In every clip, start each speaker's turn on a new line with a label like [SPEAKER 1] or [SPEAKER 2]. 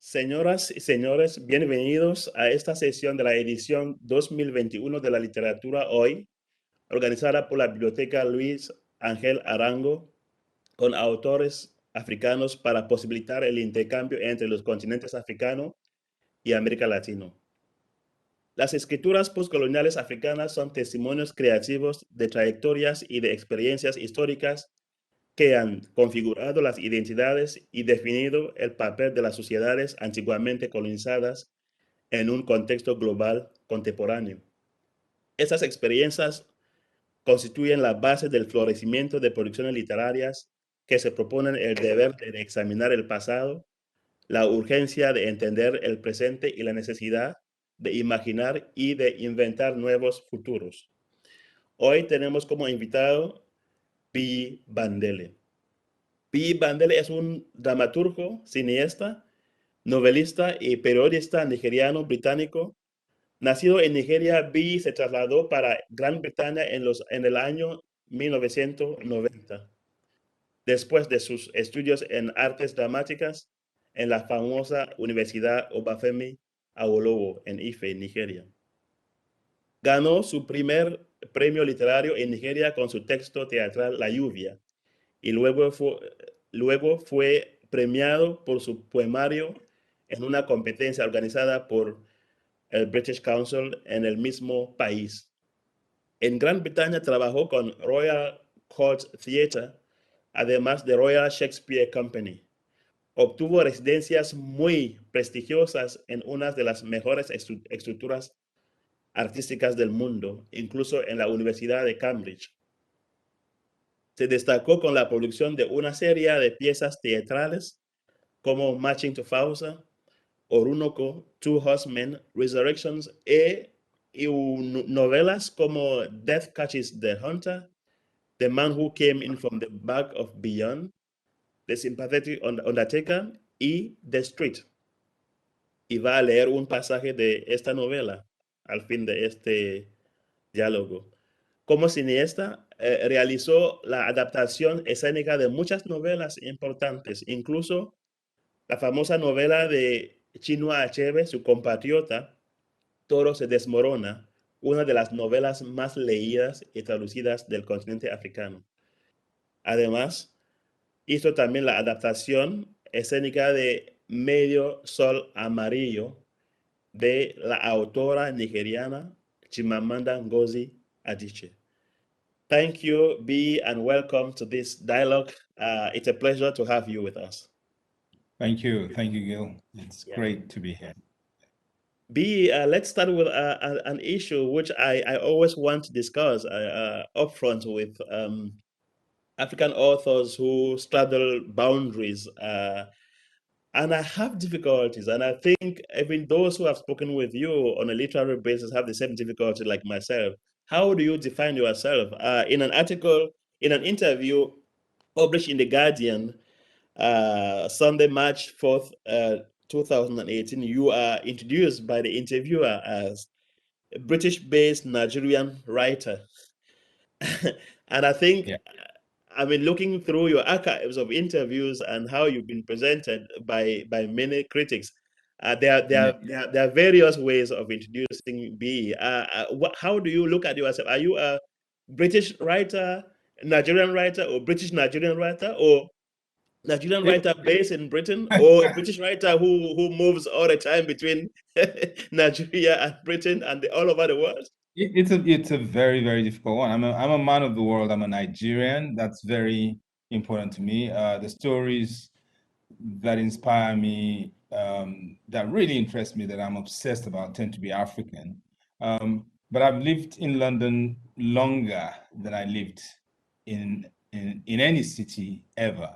[SPEAKER 1] Señoras y señores, bienvenidos a esta sesión de la edición 2021 de la Literatura Hoy, organizada por la Biblioteca Luis Ángel Arango, con autores africanos para posibilitar el intercambio entre los continentes africano y América Latina. Las escrituras postcoloniales africanas son testimonios creativos de trayectorias y de experiencias históricas que han configurado las identidades y definido el papel de las sociedades antiguamente colonizadas en un contexto global contemporáneo. Estas experiencias constituyen la base del florecimiento de producciones literarias que se proponen el deber de examinar el pasado, la urgencia de entender el presente y la necesidad de imaginar y de inventar nuevos futuros. Hoy tenemos como invitado Biyi Bandele. Biyi Bandele es un dramaturgo, cineasta, novelista y periodista nigeriano británico. Nacido en Nigeria, Biyi se trasladó para Gran Bretaña en el año 1990, después de sus estudios en artes dramáticas en la famosa Universidad Obafemi Awolowo en Ife, Nigeria. Ganó su primer premio literario en Nigeria con su texto teatral La lluvia, y luego fue premiado por su poemario en una competencia organizada por el British Council en el mismo país. En Gran Bretaña trabajó con Royal Court Theatre, además de Royal Shakespeare Company. Obtuvo residencias muy prestigiosas en una de las mejores estructuras artísticas del mundo, incluso en la Universidad de Cambridge. Se destacó con la producción de una serie de piezas teatrales como Marching to Fausa, Orunoko, Two Horsemen, Resurrections y novelas como Death Catches the Hunter, The Man Who Came In From the Back of Beyond, The Sympathetic Undertaker y The Street. Y va a leer un pasaje de esta novela al fin de este diálogo. Como cineasta, realizó la adaptación escénica de muchas novelas importantes, incluso la famosa novela de Chinua Achebe, su compatriota, Todo se desmorona, una de las novelas más leídas y traducidas del continente africano. Además, hizo también la adaptación escénica de Medio Sol Amarillo de la autora nigeriana Chimamanda Ngozi Adichie. Thank you, Biyi, and welcome to this dialogue. It's a pleasure to have you with us.
[SPEAKER 2] Thank you, Gil. It's great to be here.
[SPEAKER 1] Biyi, let's start with an issue which I always want to discuss upfront with African authors who straddle boundaries. And I have difficulties, and I think even those who have spoken with you on a literary basis have the same difficulty like myself. How do you define yourself? In an article, in an interview published in The Guardian, Sunday, March 4th, 2018, you are introduced by the interviewer as a British-based Nigerian writer. And I think, I mean, looking through your archives of interviews and how you've been presented by many critics, there are various ways of introducing Biyi. How do you look at yourself? Are you a British writer, Nigerian writer, or British Nigerian writer, or Nigerian writer based in Britain, or a British writer who moves all the time between Nigeria and Britain and all over the world?
[SPEAKER 2] It's a very, very difficult one. I'm a man of the world. I'm a Nigerian. That's very important to me. The stories that inspire me, that really interest me, that I'm obsessed about, tend to be African. But I've lived in London longer than I lived in any city ever.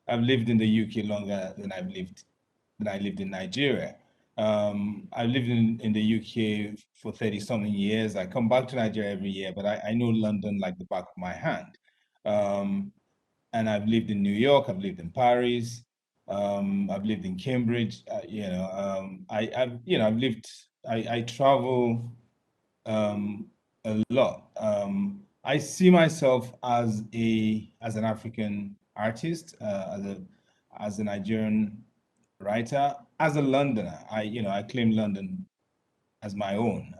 [SPEAKER 2] I've lived in the UK longer than I lived in Nigeria. I've lived in the UK for 30-something years. I come back to Nigeria every year, but I know London like the back of my hand. And I've lived in New York, I've lived in Paris, I've lived in Cambridge. I travel a lot. I see myself as an African artist, as a Nigerian writer, as a Londoner, I claim London as my own.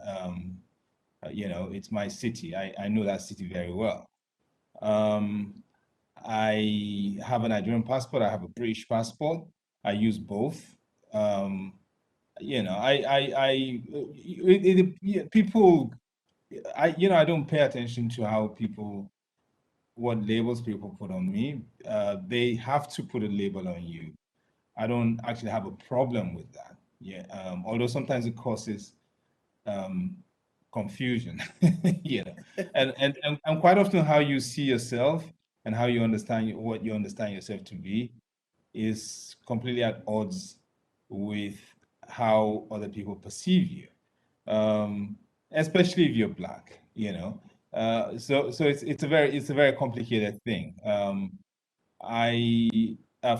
[SPEAKER 2] It's my city. I know that city very well. I have a Nigerian passport. I have a British passport. I use both. People, I don't pay attention to what labels people put on me. They have to put a label on you. I don't actually have a problem with that. Yeah. Although sometimes it causes um, confusion, and quite often how you see yourself and how you understand what you understand yourself to be is completely at odds with how other people perceive you, um, especially if you're Black. So it's a very complicated thing.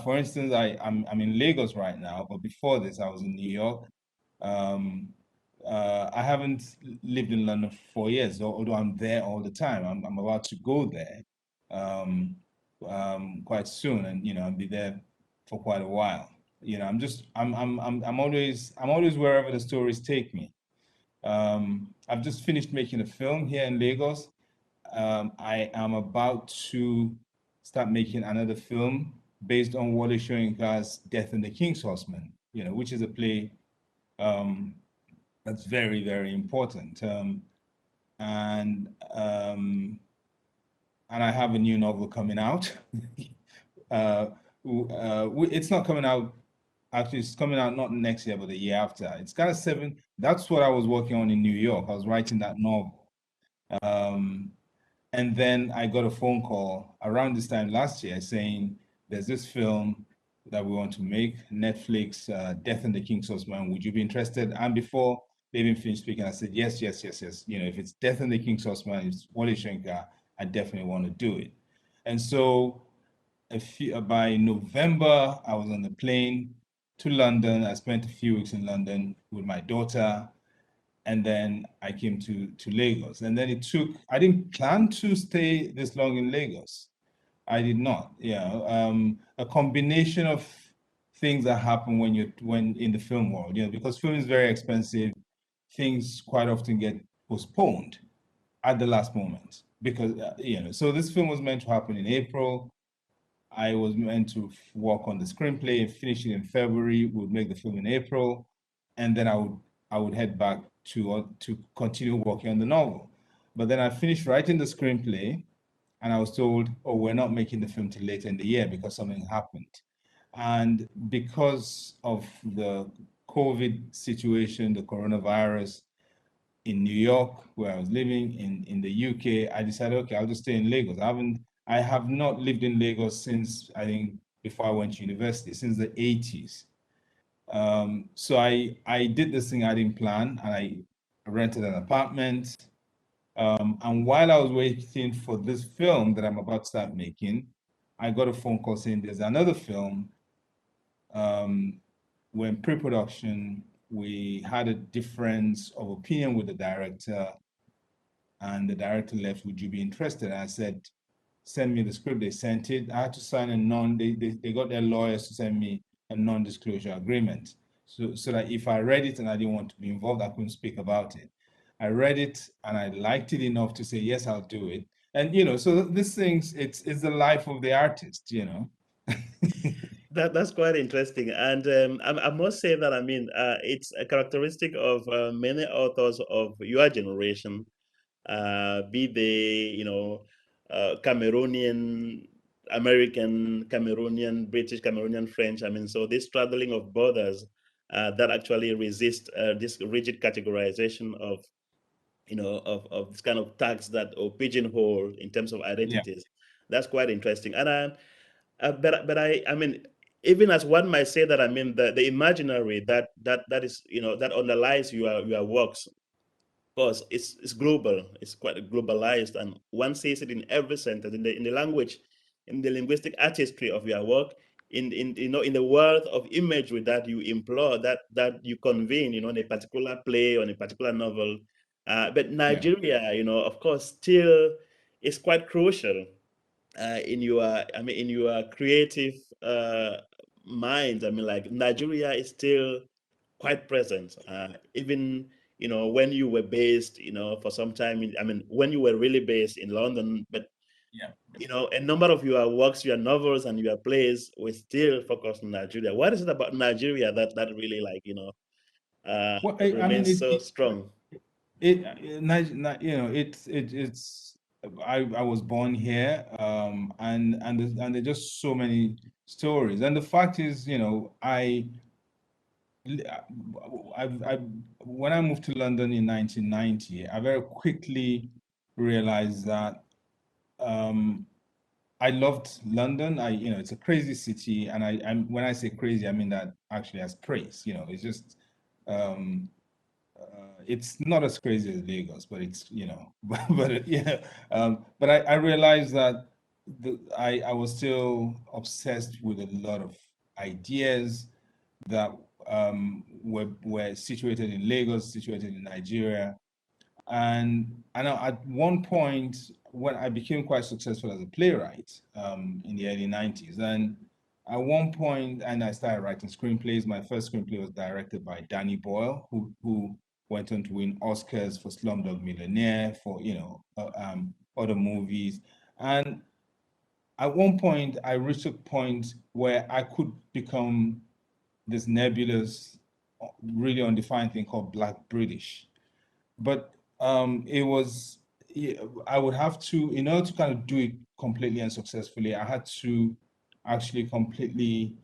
[SPEAKER 2] For instance, I'm in Lagos right now, but before this, I was in New York. Um, I haven't lived in London for 4 years, although I'm there all the time. I'm about to go there um, quite soon, and I'll be there for quite a while. I'm always wherever the stories take me. I've just finished making a film here in Lagos. I am about to start making another film based on Wole Soyinka's Death and the King's Horseman, which is a play um, that's very, very important. And um, and I have a new novel coming out. uh, it's not coming out. Actually, it's coming out not next year, but the year after. It's got a seven. That's what I was working on in New York. I was writing that novel. Um, And then I got a phone call around this time last year saying, there's this film that we want to make, Netflix, Death and the King's Horseman. Would you be interested? And before they even finished speaking, I said, yes, yes, yes, yes. If it's Death and the King's Horseman, it's Wally Schoenker, I definitely want to do it. And so by November, I was on the plane to London. I spent a few weeks in London with my daughter, and then I came to Lagos. And then I didn't plan to stay this long in Lagos. I did not. A combination of things that happen when in the film world, because film is very expensive, things quite often get postponed at the last moment because, so this film was meant to happen in April. I was meant to work on the screenplay and finish it in February. We'd make the film in April, and then I would head back to continue working on the novel. But then I finished writing the screenplay, and I was told, "Oh, we're not making the film till later in the year because something happened." And because of the COVID situation, the coronavirus, in New York, where I was living in the UK, I decided, okay, I'll just stay in Lagos. I have not lived in Lagos since, I think, before I went to university, since the 80s. So I did this thing I didn't plan, and I rented an apartment. And while I was waiting for this film that I'm about to start making, I got a phone call saying there's another film. We're in pre-production. We had a difference of opinion with the director, and the director left, would you be interested? And I said, send me the script. They sent it. I had to sign they got their lawyers to send me a non-disclosure agreement. So that if I read it and I didn't want to be involved, I couldn't speak about it. I read it and I liked it enough to say, yes, I'll do it. And, so these things, it's the life of the artist.
[SPEAKER 1] That's quite interesting, and I must say that it's a characteristic of many authors of your generation, be they Cameroonian, American, Cameroonian, British, Cameroonian, French. So this straddling of borders that actually resist this rigid categorization of of this kind of tags that or pigeonhole in terms of
[SPEAKER 2] Yeah,
[SPEAKER 1] identities. That's quite interesting, and but even as one might say that the imaginary that is that underlies your works, of course, it's global. It's quite globalized, and one sees it in every sentence, in the language, in the linguistic artistry of your work, in the world of imagery that you employ, that you convene, in a particular play or in a particular novel. But
[SPEAKER 2] yeah,
[SPEAKER 1] Nigeria, of course, still is quite crucial in your creative minds, I mean, like Nigeria is still quite present. Even, you know, when you were based, you know, for some time, I mean, when you were really based in London, but,
[SPEAKER 2] Yeah.
[SPEAKER 1] you know, a number of your works, your novels and your plays were still focused on Nigeria. What is it about Nigeria that really, like, you know,
[SPEAKER 2] Well, I mean,
[SPEAKER 1] remains so strong?
[SPEAKER 2] you know, it's I was born here, and there's just so many stories. And the fact is, you know, I when I moved to London in 1990, I very quickly realized that I loved London. You know, it's a crazy city, and when I say crazy, I mean that actually as praise. You know, it's just um, it's not as crazy as Lagos, but it's, you know, but yeah. But I realized that I was still obsessed with a lot of ideas that were situated in Lagos, situated in Nigeria. And at one point, when I became quite successful as a playwright in the early 90s, and at one point, and I started writing screenplays. My first screenplay was directed by Danny Boyle, who went on to win Oscars for Slumdog Millionaire, for, you know, other movies. And at one point, I reached a point where I could become this nebulous, really undefined thing called Black British. But it was, yeah, I would have to, in order to kind of do it completely and successfully, I had to actually completely,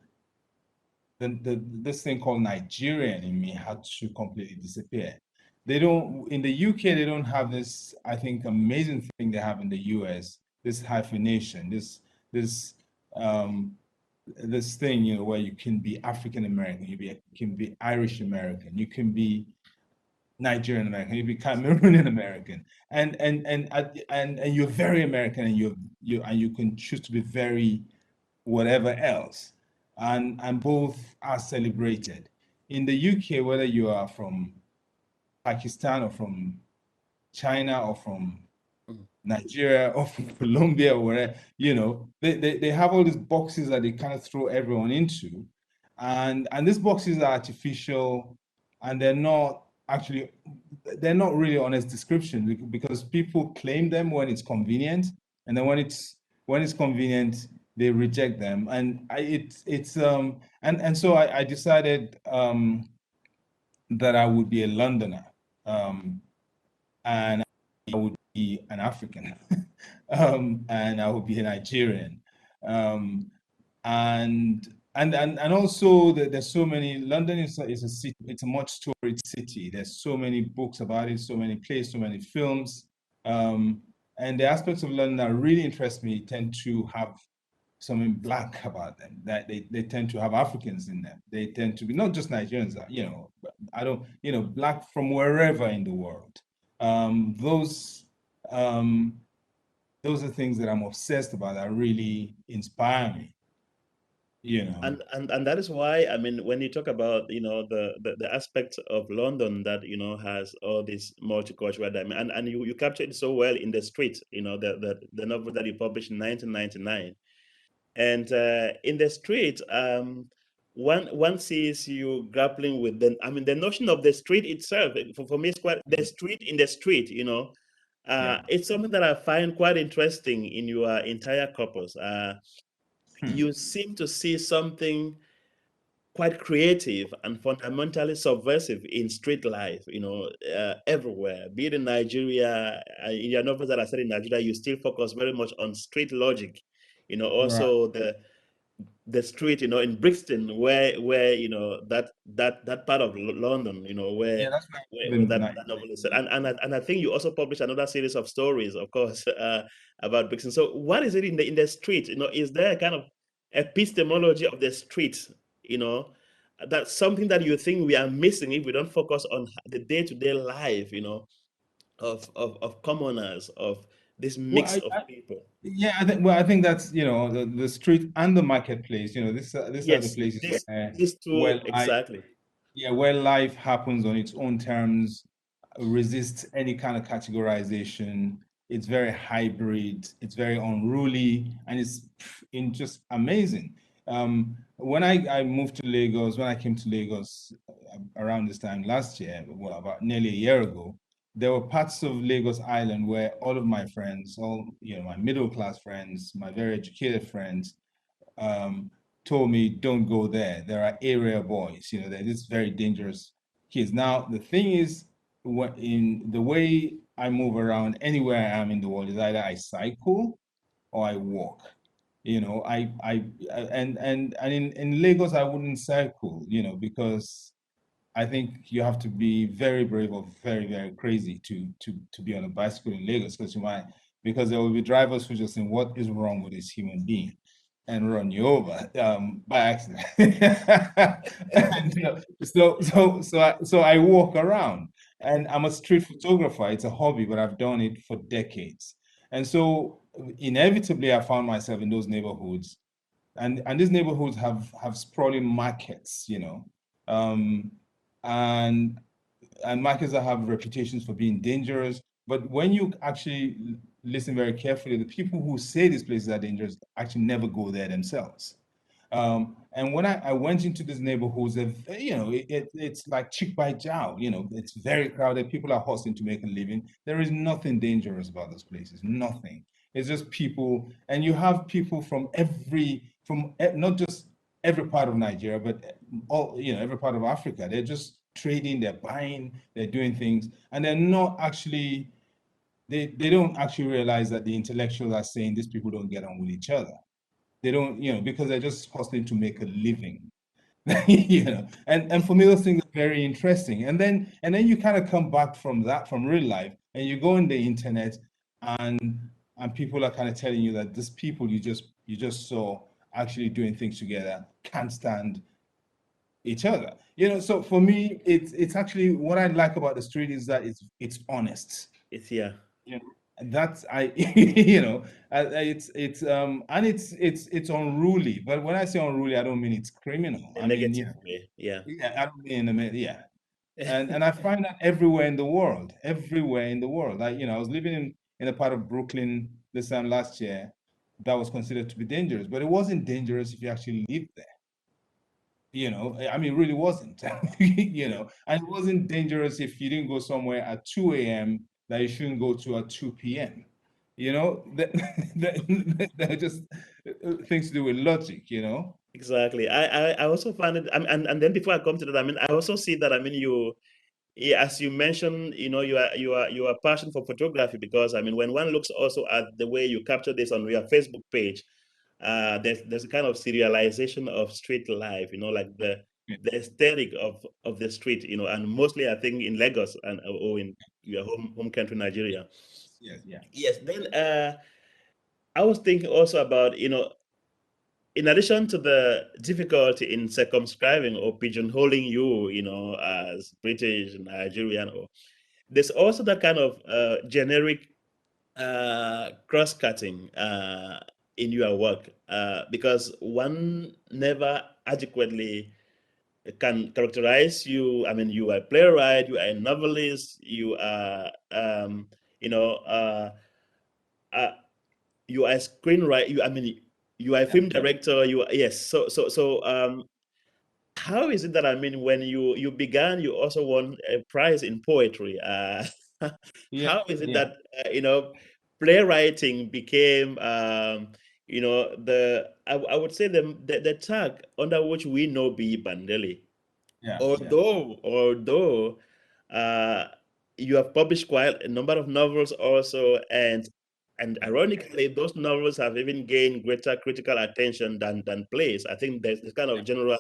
[SPEAKER 2] this thing called Nigerian in me had to completely disappear. They don't, in the UK, they don't have this, I think, amazing thing they have in the US, this hyphenation, this, um, this thing, you know, where you can be African American, you can be Irish American, you can be Nigerian American, you be Cameroonian American, and you're very American, and you can choose to be very whatever else, and both are celebrated. In the UK, whether you are from Pakistan or from China or from
[SPEAKER 1] Mhm.
[SPEAKER 2] Nigeria or from Colombia or wherever, you know, they have all these boxes that they kind of throw everyone into. And these boxes are artificial, and they're not really honest description, because people claim them when it's convenient, and then when it's convenient, they reject them. And it's and so I decided that I would be a Londoner. And I would be an African, and I would be a Nigerian, um, and also there's so many. London is a city. It's a much storied city. There's so many books about it, so many plays, so many films, and the aspects of London that really interest me tend to have something black about them, that they tend to have Africans in them. They tend to be not just Nigerians, you know, I don't, you know, black from wherever in the world. Um, those um, those are things that I'm obsessed about, that really inspire me, you know.
[SPEAKER 1] And that is why, I mean, when you talk about, you know, the aspect of London that, you know, has all this multicultural dimension, and you captured it so well in The Street, you know, the novel that you published in 1999. And in The Street, one sees you grappling with the, I mean, the notion of the street itself. For me, it's quite the street in the street, you know.
[SPEAKER 2] Yeah.
[SPEAKER 1] It's something that I find quite interesting in your entire corpus.
[SPEAKER 2] Hmm.
[SPEAKER 1] You seem to see something quite creative and fundamentally subversive in street life, you know, everywhere. Be it in Nigeria, in your novels that I said in Nigeria, you still focus very much on street logic. You know,
[SPEAKER 2] Right.
[SPEAKER 1] also the street, you know, in Brixton, where you know that part of London, you know,
[SPEAKER 2] Yeah, that's why I
[SPEAKER 1] where
[SPEAKER 2] live in
[SPEAKER 1] that novel is set. And I think you also published another series of stories, of course, about Brixton. So, what is it in the street? You know, is there a kind of epistemology of the street? You know, that's something that you think we are missing if we don't focus on the day-to-day life. You know, of commoners, of this
[SPEAKER 2] Well,
[SPEAKER 1] mix of people.
[SPEAKER 2] yeah, I think that's, you know, the street and the marketplace. You know, these are the
[SPEAKER 1] Yes,
[SPEAKER 2] places
[SPEAKER 1] this
[SPEAKER 2] where
[SPEAKER 1] these
[SPEAKER 2] where
[SPEAKER 1] two
[SPEAKER 2] life,
[SPEAKER 1] exactly.
[SPEAKER 2] yeah, where life happens on its own terms, resists any kind of categorization. It's very hybrid, it's very unruly, and it's in just amazing. when I moved to Lagos, when I came to Lagos around this time last year, well, about nearly a year ago, there were parts of Lagos Island where all of my friends, all, my middle class friends, my very educated friends, um, told me, don't go there. There are area boys, they're just very dangerous kids. Now, the thing is, in the way I move around anywhere I am in the world is either I cycle or I walk. And in Lagos, I wouldn't cycle, because I think you have to be very brave or very, very crazy to be on a bicycle in Lagos because there will be drivers who just think, what is wrong with this human being? And run you over by accident. And, so I walk around, and I'm a street photographer. It's a hobby, but I've done it for decades. And so inevitably, I found myself in those neighborhoods, and these neighborhoods have sprawling markets, um, and markets that have reputations for being dangerous. But when you actually listen very carefully, the people who say these places are dangerous actually never go there themselves. And when I went into these neighborhoods, it's like chick by jowl, it's very crowded. People are hustling to make a living. There is nothing dangerous about those places, nothing. It's just people, and you have people from not just every part of Nigeria, but all, every part of Africa. They're just trading, they're buying, they're doing things, and they're not actually, they don't actually realize that the intellectuals are saying these people don't get on with each other. They don't, because they're just hustling to make a living. And for me, those things are very interesting. And then you kind of come back from that, from real life, and you go on the internet, and people are kind of telling you that these people you just saw actually doing things together can't stand each other. So for me, it's actually what I like about the street is that it's honest.
[SPEAKER 1] Yeah.
[SPEAKER 2] And that's it's unruly. But when I say unruly, I don't mean it's criminal.
[SPEAKER 1] The
[SPEAKER 2] I mean,
[SPEAKER 1] negative way. Yeah.
[SPEAKER 2] I don't mean yeah. And I find that everywhere in the world, everywhere in the world. I was living in a part of Brooklyn this time last year that was considered to be dangerous, but it wasn't dangerous if you actually lived there. I mean, it really wasn't. And it wasn't dangerous if you didn't go somewhere at 2 a.m. that you shouldn't go to at 2 p.m. That just things to do with logic.
[SPEAKER 1] Exactly. I also find it, and then before I come to that, I mean, I also see that, I mean, yeah, as you mentioned, you are passionate for photography because, I mean, when one looks also at the way you capture this on your Facebook page, there's a kind of serialization of street life, like the aesthetic of the street, and mostly I think in Lagos or in your home country, Nigeria.
[SPEAKER 2] Yes, yeah.
[SPEAKER 1] Yes. Then I was thinking also about, in addition to the difficulty in circumscribing or pigeonholing you, as British, Nigerian, or there's also that kind of generic cross-cutting in your work because one never adequately can characterize you. I mean, you are a playwright, you are a novelist, you are, you know, uh, you are a screenwriter. I mean, you are a film director. You are, yes. So, how is it that, I mean, when you began, you also won a prize in poetry?
[SPEAKER 2] Yeah,
[SPEAKER 1] How is it
[SPEAKER 2] yeah,
[SPEAKER 1] that playwriting became I would say the tag under which we know Biyi Bandele?
[SPEAKER 2] yeah, yeah,
[SPEAKER 1] Although uh, you have published quite a number of novels also, and ironically, those novels have even gained greater critical attention than plays. I think there's this kind of general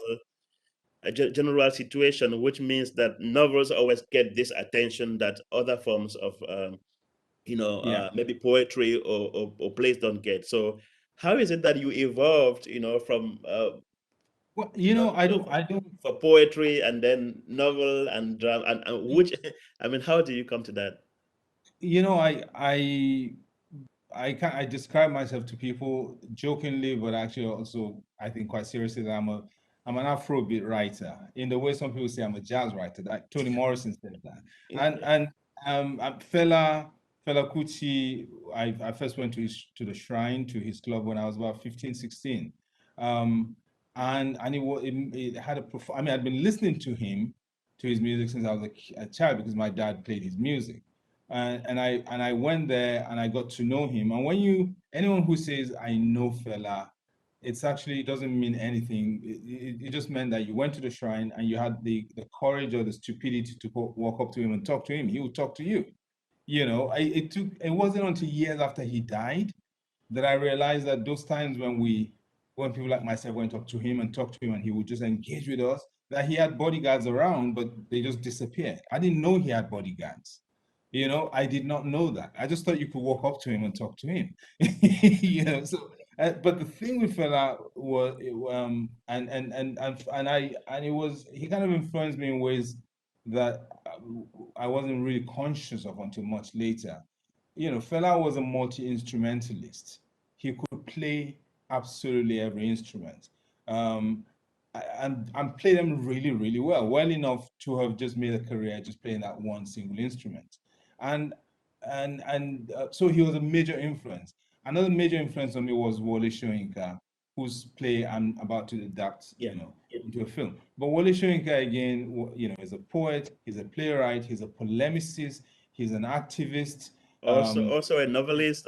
[SPEAKER 1] situation, which means that novels always get this attention that other forms of
[SPEAKER 2] yeah.
[SPEAKER 1] maybe poetry or plays don't get. So how is it that you evolved, from
[SPEAKER 2] Well,
[SPEAKER 1] for poetry and then novel and drama and which I mean, how do you come to that?
[SPEAKER 2] you know, I describe myself to people jokingly, but actually also I think quite seriously that I'm an Afrobeat writer. In the way some people say I'm a jazz writer. That Toni Morrison said that. And Fela Kuti, I first went to the shrine, to his club when I was about 15, 16. Um, and it had I mean, I'd been listening to his music since I was a child because my dad played his music, and I went there and I got to know him. And when anyone who says I know Fela, it's actually, it doesn't mean anything. It just meant that you went to the shrine and you had the courage or the stupidity to walk up to him and talk to him. He would talk to you. It wasn't until years after he died that I realized that those times when people like myself went up to him and talked to him and he would just engage with us, that he had bodyguards around, but they just disappeared. I didn't know he had bodyguards. I did not know that. I just thought you could walk up to him and talk to him. But the thing with Fela was, he kind of influenced me in ways that I wasn't really conscious of until much later. Fela was a multi-instrumentalist. He could play absolutely every instrument. Um, and play them really, really well enough to have just made a career just playing that one single instrument. And so he was a major influence. Another major influence on me was Wole Soyinka, whose play I'm about to adapt, into a film. But Wole Soyinka again, is a poet, he's a playwright, he's a polemicist, he's an activist.
[SPEAKER 1] Also a novelist,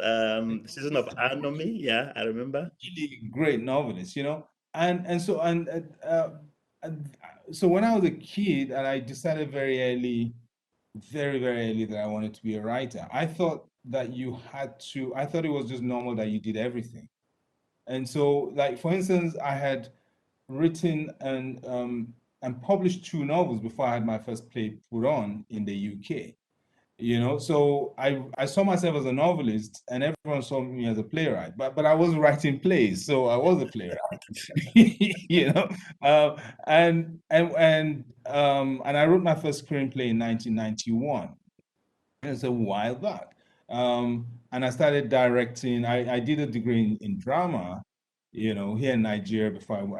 [SPEAKER 1] Season of Anomy. Yeah, I remember.
[SPEAKER 2] Really great novelist, and so so when I was a kid and I decided very early, very, very early that I wanted to be a writer, I thought it was just normal that you did everything. And so, like, for instance, I had written and published 2 novels before I had my first play put on in the UK. So I saw myself as a novelist and everyone saw me as a playwright, but I was writing plays, so I was a playwright. you know and I wrote my first screenplay in 1991. It's a while back. And I started directing. I did a degree in drama, here in Nigeria before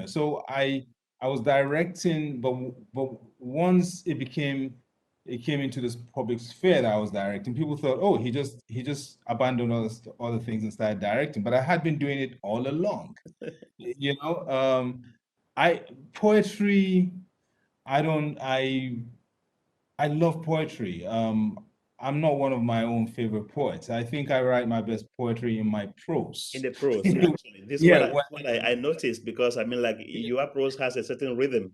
[SPEAKER 2] so I was directing, but once it came into this public sphere that I was directing, people thought, oh, he just abandoned all the things and started directing. But I had been doing it all along. I poetry, I don't I love poetry. I'm not one of my own favorite poets. I think I write my best poetry in my prose.
[SPEAKER 1] In the prose, actually. This is
[SPEAKER 2] Yeah,
[SPEAKER 1] what I noticed, because I mean, like, your prose has a certain rhythm.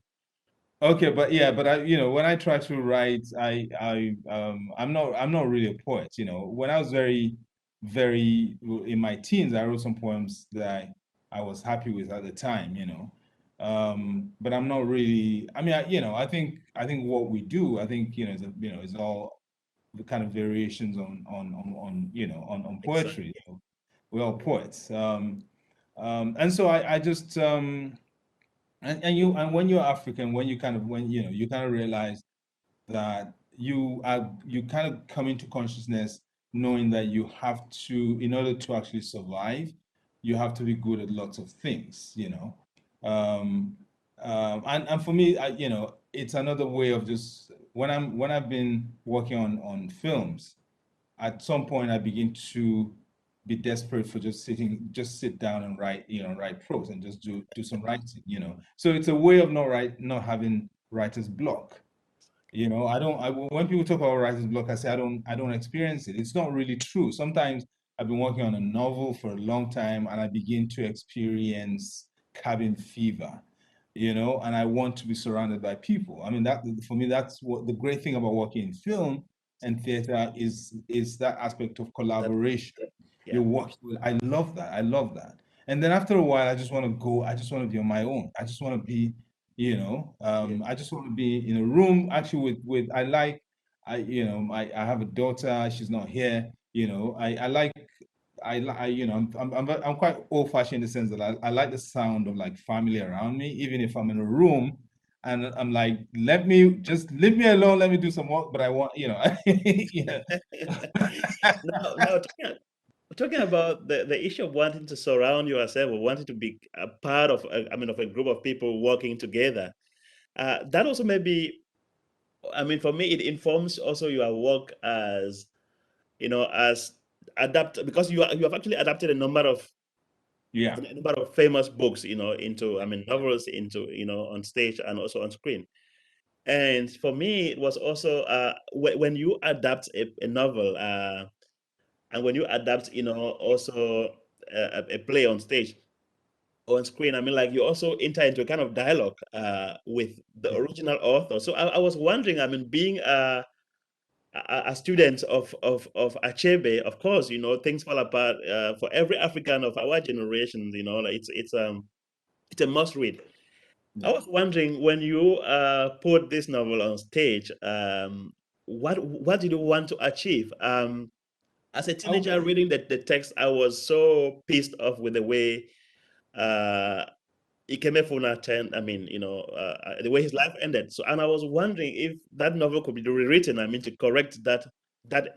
[SPEAKER 2] okay, but when I try to write, I'm not really a poet. When I was very, very in my teens, I wrote some poems that I was happy with at the time. But I'm not really. I mean, I think what we do, I think is all the kind of variations on
[SPEAKER 1] Exactly.
[SPEAKER 2] poetry. We're all poets. And so I just and when you're African, when you kind of realize that you kind of come into consciousness knowing that you have to, in order to actually survive, you have to be good at lots of things. Um, and for me, it's another way of just when I've been working on films, at some point I begin to be desperate for just sit down and write prose and just do some writing. So it's a way of not having writer's block. When people talk about writer's block, I say I don't experience it. It's not really true. Sometimes I've been working on a novel for a long time and I begin to experience cabin fever, and I want to be surrounded by people. I mean, that for me, that's what the great thing about working in film and theater is that aspect of
[SPEAKER 1] That,
[SPEAKER 2] collaboration.
[SPEAKER 1] yeah,
[SPEAKER 2] You're working with, I love that. I love that. And then after a while, I just want to go, I just want to be on my own. I just want to be,
[SPEAKER 1] yeah.
[SPEAKER 2] I just want to be in a room actually with I like I have a daughter, she's not here. I like I'm quite old fashioned in the sense that I like the sound of like family around me, even if I'm in a room and I'm like, let me just leave me alone, let me do some work, but I want, yeah.
[SPEAKER 1] Now talking about the issue of wanting to surround yourself or wanting to be a part of, of a group of people working together. That also maybe, for me, it informs also your work as adapt, because you have actually adapted a number of
[SPEAKER 2] Yeah.
[SPEAKER 1] a number of famous books, into, I mean, novels into, on stage and also on screen. And for me, it was also when you adapt a novel, and when you adapt, also a play on stage, on screen, I mean, like, you also enter into a kind of dialogue with the
[SPEAKER 2] Yeah.
[SPEAKER 1] original author. So I was wondering, I mean, being a student of Achebe, of course, things fall apart for every African of our generation. Like, it's a must read. I
[SPEAKER 2] Yeah.
[SPEAKER 1] was wondering, when you put this novel on stage, what did you want to achieve? As a teenager
[SPEAKER 2] Okay.
[SPEAKER 1] reading the text, I was so pissed off with the way uh, Ikemefuna turned. I mean, the way his life ended. So, and I was wondering if that novel could be rewritten. I mean, to correct that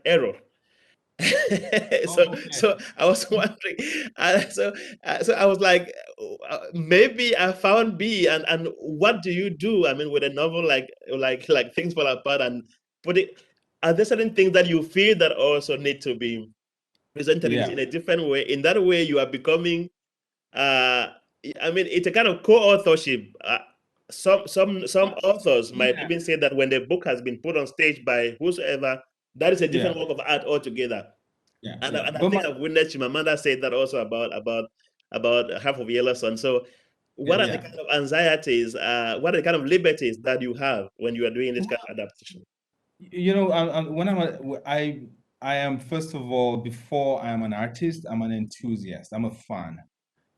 [SPEAKER 1] error. so
[SPEAKER 2] Oh, okay.
[SPEAKER 1] so I was wondering, so I was like, maybe I found B, and what do you do? I mean, with a novel like things fall apart and put it. Are there certain things that you feel that also need to be presented
[SPEAKER 2] Yeah.
[SPEAKER 1] in a different way? In that way, you are becoming. Uh, I mean, it's a kind of co-authorship. Some authors might
[SPEAKER 2] Yeah.
[SPEAKER 1] even say that when the book has been put on stage by whosoever, that is a
[SPEAKER 2] Yeah.
[SPEAKER 1] different work of art altogether.
[SPEAKER 2] Yeah.
[SPEAKER 1] And,
[SPEAKER 2] Yeah.
[SPEAKER 1] and I
[SPEAKER 2] But
[SPEAKER 1] think I've witnessed Chimamanda said that also about half of Yellow Sun. So, what are the
[SPEAKER 2] yeah.
[SPEAKER 1] kind of anxieties? What are the kind of liberties that you have when you are doing this kind
[SPEAKER 2] Well,
[SPEAKER 1] of adaptation?
[SPEAKER 2] when I am, first of all, before I am an artist, I'm an enthusiast. I'm a fan.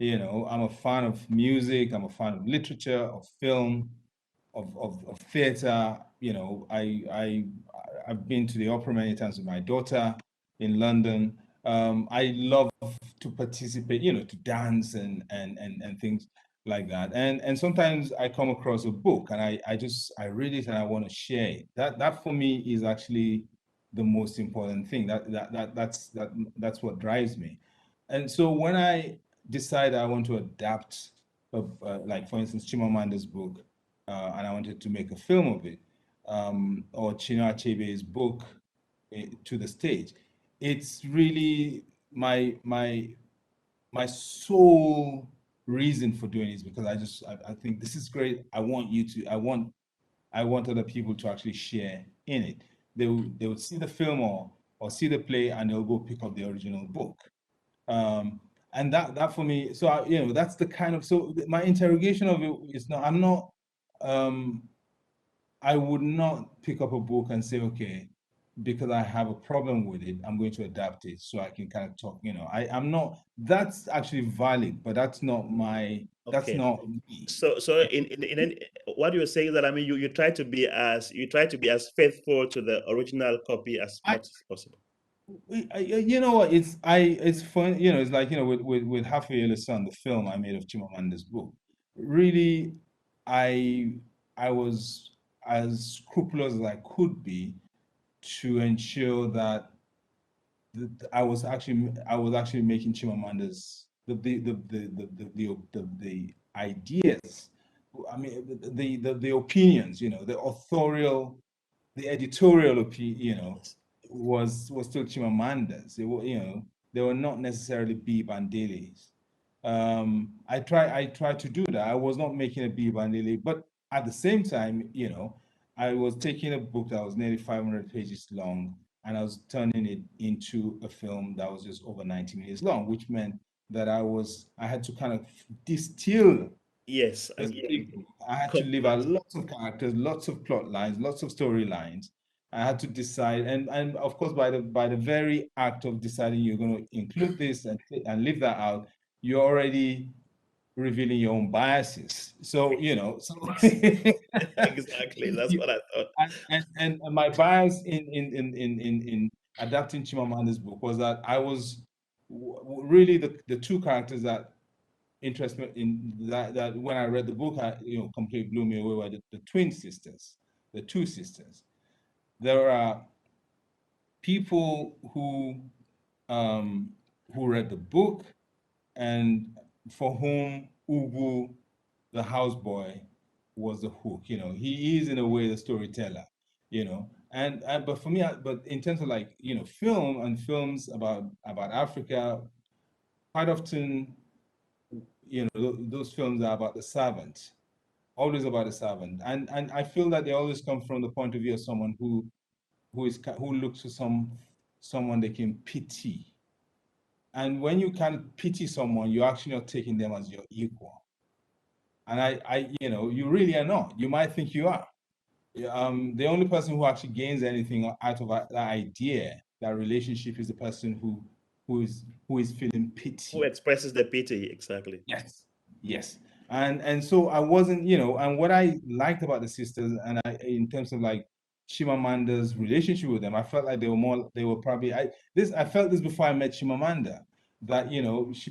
[SPEAKER 2] I'm a fan of music. I'm a fan of literature, of film, of theater. I've been to the opera many times with my daughter in London. I love to participate, to dance and things like that. And sometimes I come across a book and I read it and I want to share it. That for me is actually the most important thing. That's what drives me. And so when I decide I want to adapt, like for instance, Chimamanda's book, and I wanted to make a film of it, or Chinua Achebe's book, to the stage, it's really my sole reason for doing it is because I think this is great. I want other people to actually share in it. They would see the film or see the play and they'll go pick up the original book. Um, and that for me, so that's the kind of, so my interrogation of it is not, I'm not, um, I would not pick up a book and say, okay, because I have a problem with it, I'm going to adapt it so I can kind of talk, I'm not, that's actually valid, but that's
[SPEAKER 1] Okay.
[SPEAKER 2] not me.
[SPEAKER 1] So what you're saying is that, I mean, you try to be as faithful to the original copy as
[SPEAKER 2] I,
[SPEAKER 1] much as possible.
[SPEAKER 2] you know what, it's fun, it's like, with Half a Yellow Sun, the film I made of Chimamanda's book. Really, I, I was as scrupulous as I could be to ensure that I was actually making Chimamanda's the ideas. I mean the opinions, the authorial, the editorial opinion,
[SPEAKER 1] Yes.
[SPEAKER 2] was still Chimamanda's. They were not necessarily Biyi Bandele's. I tried to do that. I was not making a Biyi Bandele, but at the same time, I was taking a book that was nearly 500 pages long and I was turning it into a film that was just over 90 minutes long, which meant that I had to kind of distill
[SPEAKER 1] Yes,
[SPEAKER 2] the
[SPEAKER 1] and
[SPEAKER 2] script. I had to leave out
[SPEAKER 1] complete.
[SPEAKER 2] lots of characters, lots of plot lines, lots of storylines. I had to decide, and of course, by the very act of deciding you're going to include this and leave that out, you're already revealing your own biases. So
[SPEAKER 1] Exactly. That's what I thought.
[SPEAKER 2] and my bias in adapting Chimamanda's book was that I was really the two characters that interest me in that when I read the book, completely blew me away were the twin sisters, the two sisters. There are people um, who read the book and for whom Ugu, the houseboy, was the hook. He is in a way the storyteller. And but for me, but in terms of like film and films about Africa, quite often those films are about the servant, always about the servant, and I feel that they always come from the point of view of someone who looks for someone they can pity. And when you can pity someone, you're actually not taking them as your equal. And you really are not. You might think you are. The only person who actually gains anything out of that idea, that relationship, is the person who is feeling
[SPEAKER 1] Who
[SPEAKER 2] pity.
[SPEAKER 1] expresses the pity, exactly.
[SPEAKER 2] Yes, yes. And so I wasn't, and what I liked about the sisters, and in terms of like Chimamanda's relationship with them, I felt like they were probably, I felt this before I met Chimamanda, that,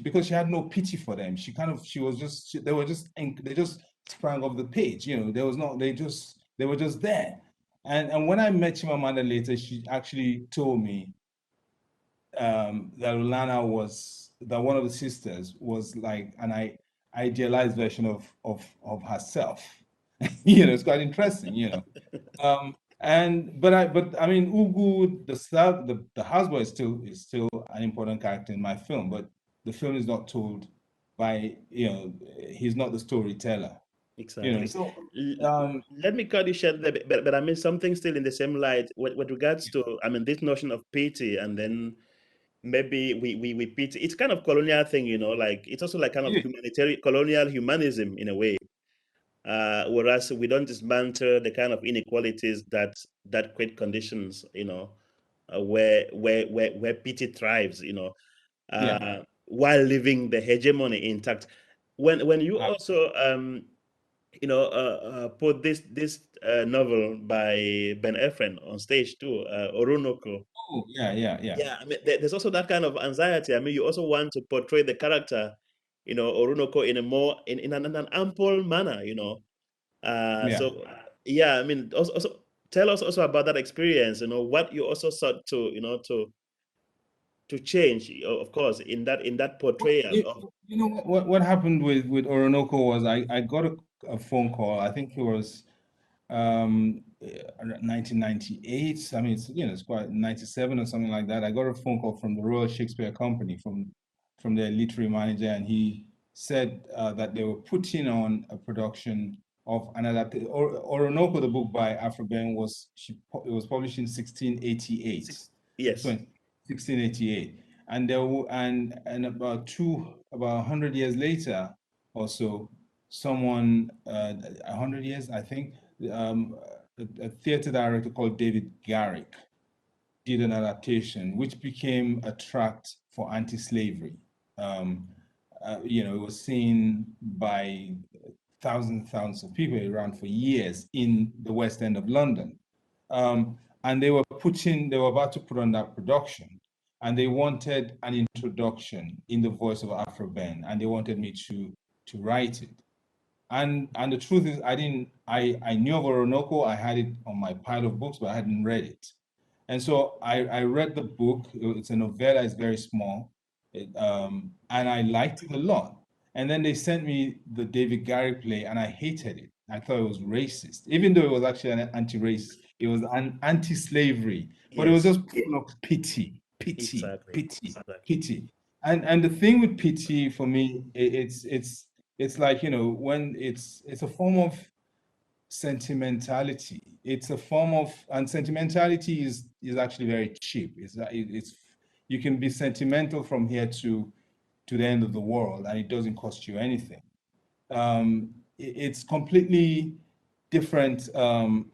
[SPEAKER 2] because she had no pity for them. She was just, they just sprang off the page, there was no, they were just there. And when I met Chimamanda later, she actually told me that that one of the sisters was like an idealized version of herself. It's quite interesting, but I mean, Ugu, the houseboy is still an important character in my film, but the film is not told by, he's not the storyteller.
[SPEAKER 1] Exactly.
[SPEAKER 2] So
[SPEAKER 1] Let me cut you short there, but I mean something still in the same light with regards to, I mean, this notion of pity, and then maybe we pity. It's kind of colonial thing, like it's also like kind of
[SPEAKER 2] yeah,
[SPEAKER 1] humanitarian colonial humanism in a way. Whereas we don't dismantle the kind of inequalities that create conditions, where pity thrives,
[SPEAKER 2] yeah.
[SPEAKER 1] while leaving the hegemony intact. When you
[SPEAKER 2] Uh,
[SPEAKER 1] also put this novel by Ben Efren on stage too, Orunoko.
[SPEAKER 2] oh, yeah, yeah, yeah,
[SPEAKER 1] Yeah, I mean, there's also that kind of anxiety. I mean, you also want to portray the character, Orunoko in a more in an ample manner,
[SPEAKER 2] yeah.
[SPEAKER 1] yeah, I mean, also tell us also about that experience. What you also sought to, to change, of course, in that portrayal
[SPEAKER 2] You,
[SPEAKER 1] of.
[SPEAKER 2] what happened with Orinoco was I got a phone call. I think it was 1998. I mean, it's quite 97 or something like that. I got a phone call from the Royal Shakespeare Company, from their literary manager, and he said that they were putting on a production of an adaptation. Orinoco, the book by Afroben, it was published in 1688.
[SPEAKER 1] Yes,
[SPEAKER 2] 1688, and about 100 years later or so, someone 100 years, I think, um, a theater director called David Garrick did an adaptation which became a tract for anti-slavery. It was seen by thousands and thousands of people around for years in the West End of London. And they were about to put on that production, and they wanted an introduction in the voice of Afro Ben, and they wanted me to write it. And the truth is, I knew of Orinoco. I had it on my pile of books, but I hadn't read it. And so I read the book. It's a novella. It's very small, and I liked it a lot. And then they sent me the David Garrick play, and I hated it. I thought it was racist, even though it was actually an anti-racist. It was an anti-slavery, but it was
[SPEAKER 1] yes,
[SPEAKER 2] just full of pity, pity,
[SPEAKER 1] exactly,
[SPEAKER 2] pity,
[SPEAKER 1] exactly.
[SPEAKER 2] pity. And the thing with pity for me, it's like, when it's a form of sentimentality. It's a form of, and sentimentality is actually very cheap. It's you can be sentimental from here to the end of the world, and it doesn't cost you anything. It's completely different. So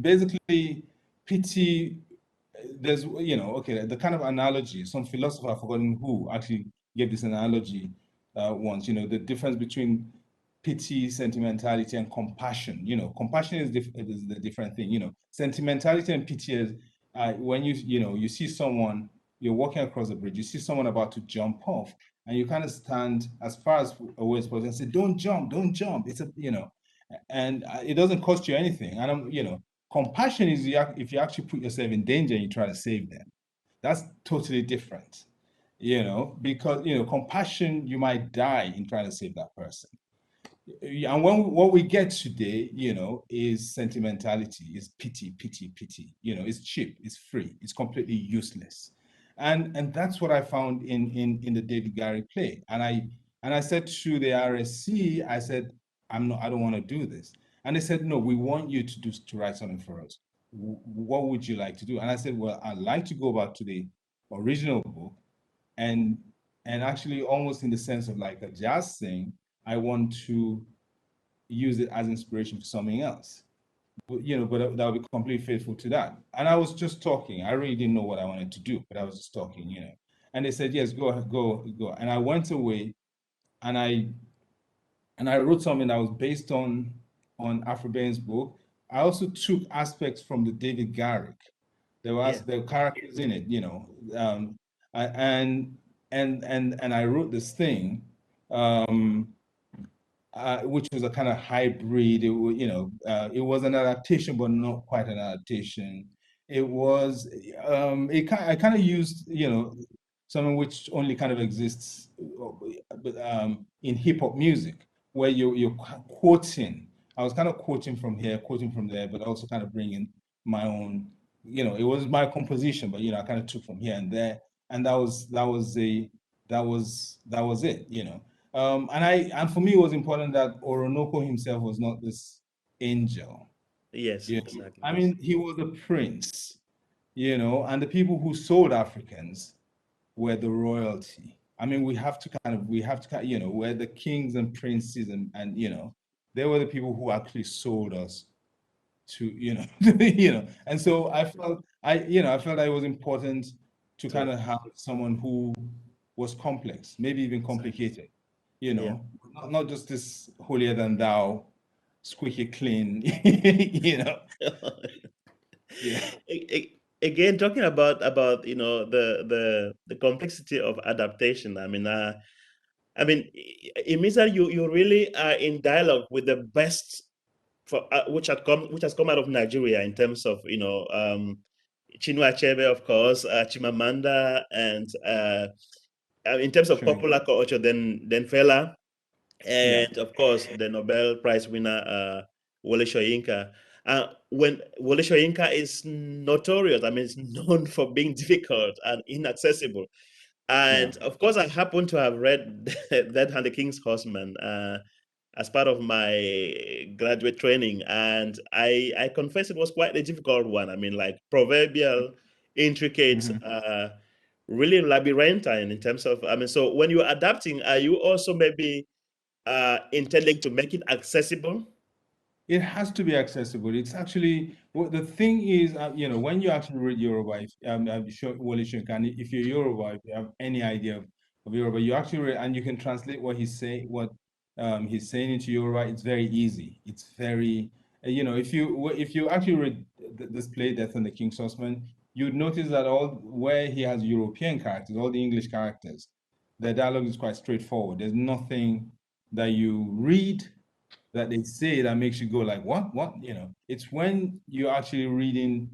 [SPEAKER 2] basically, pity. There's, okay, the kind of analogy. Some philosopher, I've forgotten who, actually gave this analogy once. The difference between pity, sentimentality, and compassion. Compassion is the different thing. Sentimentality and pity is when you see someone, you're walking across the bridge, you see someone about to jump off, and you kind of stand as far as away as possible and say, "Don't jump, don't jump." And it doesn't cost you anything. And compassion is if you actually put yourself in danger and you try to save them. That's totally different. Because compassion, you might die in trying to save that person. And what we get today, is sentimentality, is pity, pity, pity. It's cheap, it's free, it's completely useless. And that's what I found in the David Garrick play. And I said to the RSC, I said, I don't want to do this. And they said, no, we want you to write something for us. What would you like to do? And I said, well, I'd like to go back to the original book, and actually almost in the sense of like a jazz thing, I want to use it as inspiration for something else. But that would be completely faithful to that. And I was just talking. I really didn't know what I wanted to do, but I was just talking. And they said, yes, go ahead, go. And I went away, and I wrote something that was based on Afrobean's book. I also took aspects from the David Garrick. There were characters in it, and I wrote this thing, which was a kind of hybrid. It was an adaptation, but not quite an adaptation. It was, I kind of used, something which only kind of exists in hip hop music, where you're quoting. I was kind of quoting from here, quoting from there, but also kind of bringing my own. It was my composition, but I kind of took from here and there, and that was it. And for me, it was important that Orinoco himself was not this angel.
[SPEAKER 1] Yes, exactly.
[SPEAKER 2] I
[SPEAKER 1] Yes.
[SPEAKER 2] mean, he was a prince, and the people who sold Africans were the royalty. I mean, we have to we're the kings and princes, and they were the people who actually sold us to, And so I felt that it was important to kind of have someone who was complex, maybe even complicated,
[SPEAKER 1] Yeah.
[SPEAKER 2] not just this holier than thou, squeaky clean, Yeah.
[SPEAKER 1] Again, talking about the complexity of adaptation. I mean, it means that you really are in dialogue with the best for which has come out of Nigeria in terms of Chinua Achebe, of course, Chimamanda, and in terms of
[SPEAKER 2] Sure.
[SPEAKER 1] popular culture, then Fela,
[SPEAKER 2] Yeah.
[SPEAKER 1] and of course the Nobel Prize winner Wole Soyinka. When Wole Soyinka is notorious, I mean, it's known for being difficult and inaccessible.
[SPEAKER 2] Yeah.
[SPEAKER 1] And of course, I happen to have read That and the King's Horseman as part of my graduate training, and I confess it was quite a difficult one. I mean, like proverbial, intricate,
[SPEAKER 2] Mhm.
[SPEAKER 1] really labyrinthine in terms of. I mean, so when you're adapting, are you also maybe intending to make it accessible?
[SPEAKER 2] It has to be accessible. It's actually the thing is, when you actually read Yoruba, I'm sure Wole Soyinka, and if you're Yoruba, if you have any idea of Yoruba, you actually read and you can translate what he's saying into Yoruba. It's very easy. It's very, if you actually read this play, Death and the King's Horseman, you'd notice that all where he has European characters, all the English characters, the dialogue is quite straightforward. There's nothing that you read that they say that makes you go like, what? It's when you're actually reading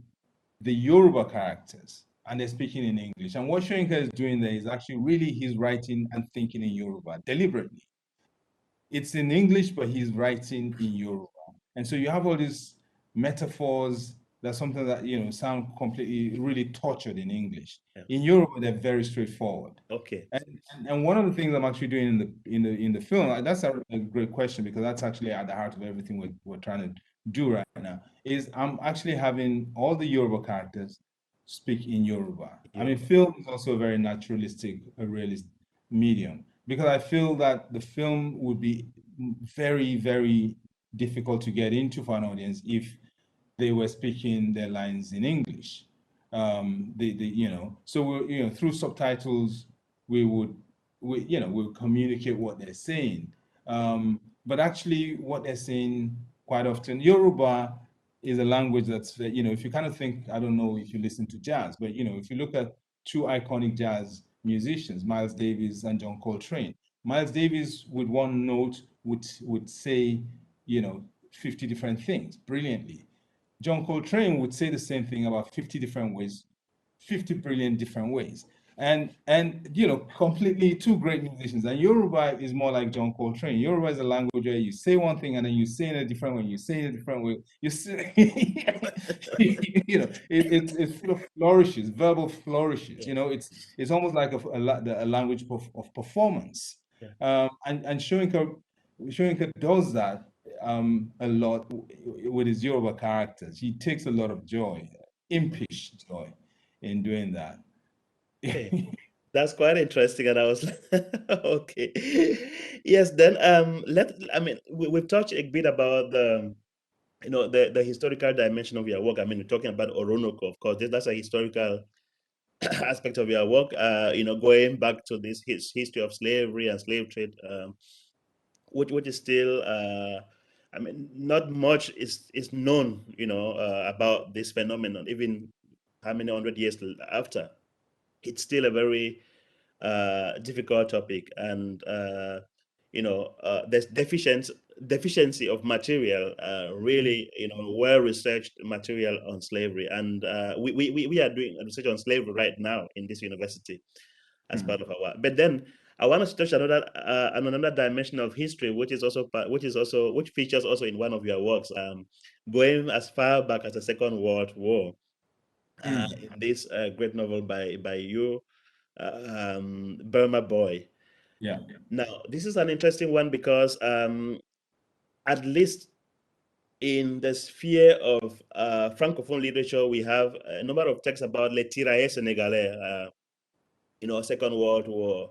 [SPEAKER 2] the Yoruba characters and they're speaking in English. And what Shoyinka is doing there is actually really he's writing and thinking in Yoruba deliberately. It's in English, but he's writing in Yoruba. And so you have all these metaphors that sometimes that sound completely really tortured in English.
[SPEAKER 1] Yeah.
[SPEAKER 2] In Yoruba, they're very straightforward.
[SPEAKER 1] Okay.
[SPEAKER 2] And one of the things I'm actually doing in the film, that's a great question because that's actually at the heart of everything we're trying to do right now, is I'm actually having all the Yoruba characters speak in Yoruba. I mean,
[SPEAKER 1] Yoruba.
[SPEAKER 2] film is also a very naturalistic, a realist medium because I feel that the film would be very, very difficult to get into for an audience if they were speaking their lines in English. So through subtitles we'll communicate what they're saying. But actually, what they're saying quite often, Yoruba is a language that's if you kind of think, I don't know if you listen to jazz, but if you look at two iconic jazz musicians, Miles Davis and John Coltrane. Miles Davis with one note would say 50 different things brilliantly. John Coltrane would say the same thing about 50 different ways, 50 brilliant different ways. And you know, completely two great musicians. And Yoruba is more like John Coltrane. Yoruba is a language where you say one thing and then you say it in a different way. You say it in a different way. You say, you know, it's full of flourishes, verbal flourishes.
[SPEAKER 1] Yeah.
[SPEAKER 2] You know, it's almost like a language of performance.
[SPEAKER 1] Yeah.
[SPEAKER 2] And Shoyinka does that a lot with his Yoruba characters. He takes a lot of joy, impish joy, in doing that.
[SPEAKER 1] Okay. That's quite interesting, and I was like, okay, yes. Then I mean, we've touched a bit about the, you know, the historical dimension of your work. I mean, we're talking about Orunoko, of course. That's a historical aspect of your work. You know, going back to this history of slavery and slave trade, which is still, I mean, not much is known, you know, about this phenomenon, even how many hundred years after. It's still a very difficult topic, and you know, there's deficiency of material, really, you know, well researched material on slavery, and we are doing research on slavery right now in this university as part of our. But then I want to touch another dimension of history, which features also in one of your works, going as far back as the Second World War. In this great novel by you, Burma Boy.
[SPEAKER 2] Yeah.
[SPEAKER 1] Now, this is an interesting one because, at least in the sphere of Francophone literature, we have a number of texts about les tirailleurs sénégalais, you know, Second World War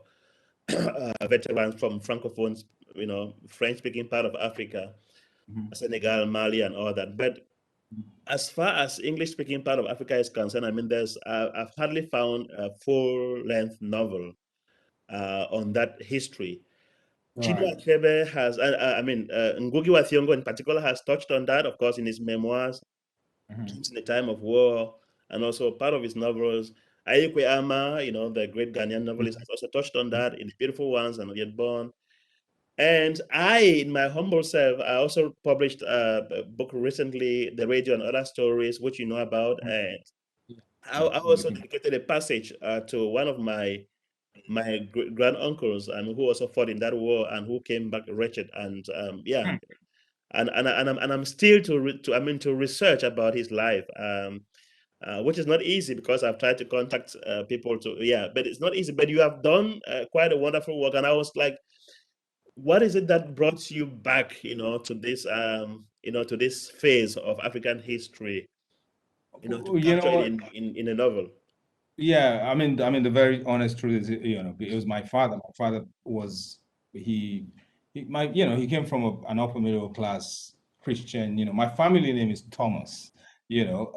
[SPEAKER 1] veterans from Francophones, you know, French-speaking part of Africa, Senegal, Mali, and all that. But as far as English-speaking part of Africa is concerned, I mean, I've hardly found a full-length novel on that history. Chinua
[SPEAKER 2] Right.
[SPEAKER 1] Achebe has, I mean, Ngugi wa Thiong'o in particular has touched on that, of course, in his memoirs, Kings in the Time of War, and also part of his novels. Ayikwe Ama, you know, the great Ghanaian novelist, has also touched on that in The Beautiful Ones and Not Yet Born. And I, in my humble self, I also published a book recently, The Radio and Other Stories, which you know about. And I also dedicated a passage to one of my grand uncles, who also fought in that war and who came back wretched. And yeah, and I'm still to research about his life, which is not easy because I've tried to contact people to, yeah, but it's not easy. But you have done quite a wonderful work, and I was like, what is it that brought you back, you know, to this you know, to this phase of African history, you know, to
[SPEAKER 2] You
[SPEAKER 1] capture
[SPEAKER 2] know
[SPEAKER 1] it
[SPEAKER 2] what?
[SPEAKER 1] in a novel?
[SPEAKER 2] Yeah, I mean, the very honest truth is, you know, it was my father. My father was he came from an upper middle class Christian. You know, my family name is Thomas. You know,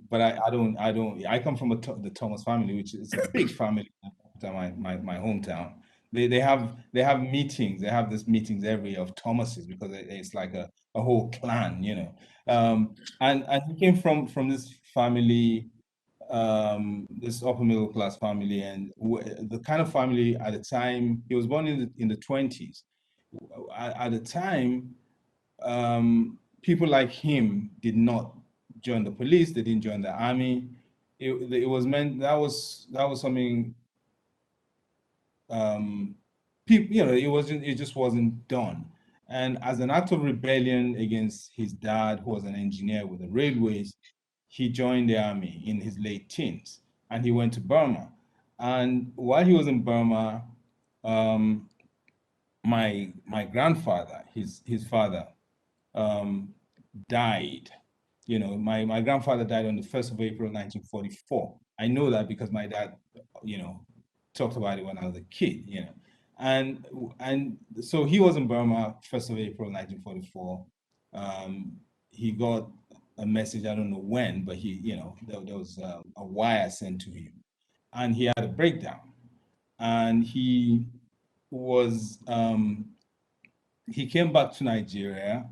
[SPEAKER 2] but I come from the Thomas family, which is a big family after my hometown. They have meetings. They have these meetings every year of Thomases because it's like a whole clan. You know, and he came from this family, this upper middle class family, and the kind of family at the time he was born in the 20s. At the time, people like him did not join the police. They didn't join the army. It was meant that was something, people, you know, it just wasn't done. And as an act of rebellion against his dad, who was an engineer with the railways, he joined the army in his late teens, and he went to Burma. And while he was in Burma, um, my grandfather, his father, um, died. You know, my grandfather died on the 1st of April, 1944. I know that because my dad, you know, talked about it when I was a kid, you know. And so he was in Burma, 1st of April, 1944. He got a message, I don't know when, but there was a wire sent to him, and he had a breakdown. And was he came back to Nigeria,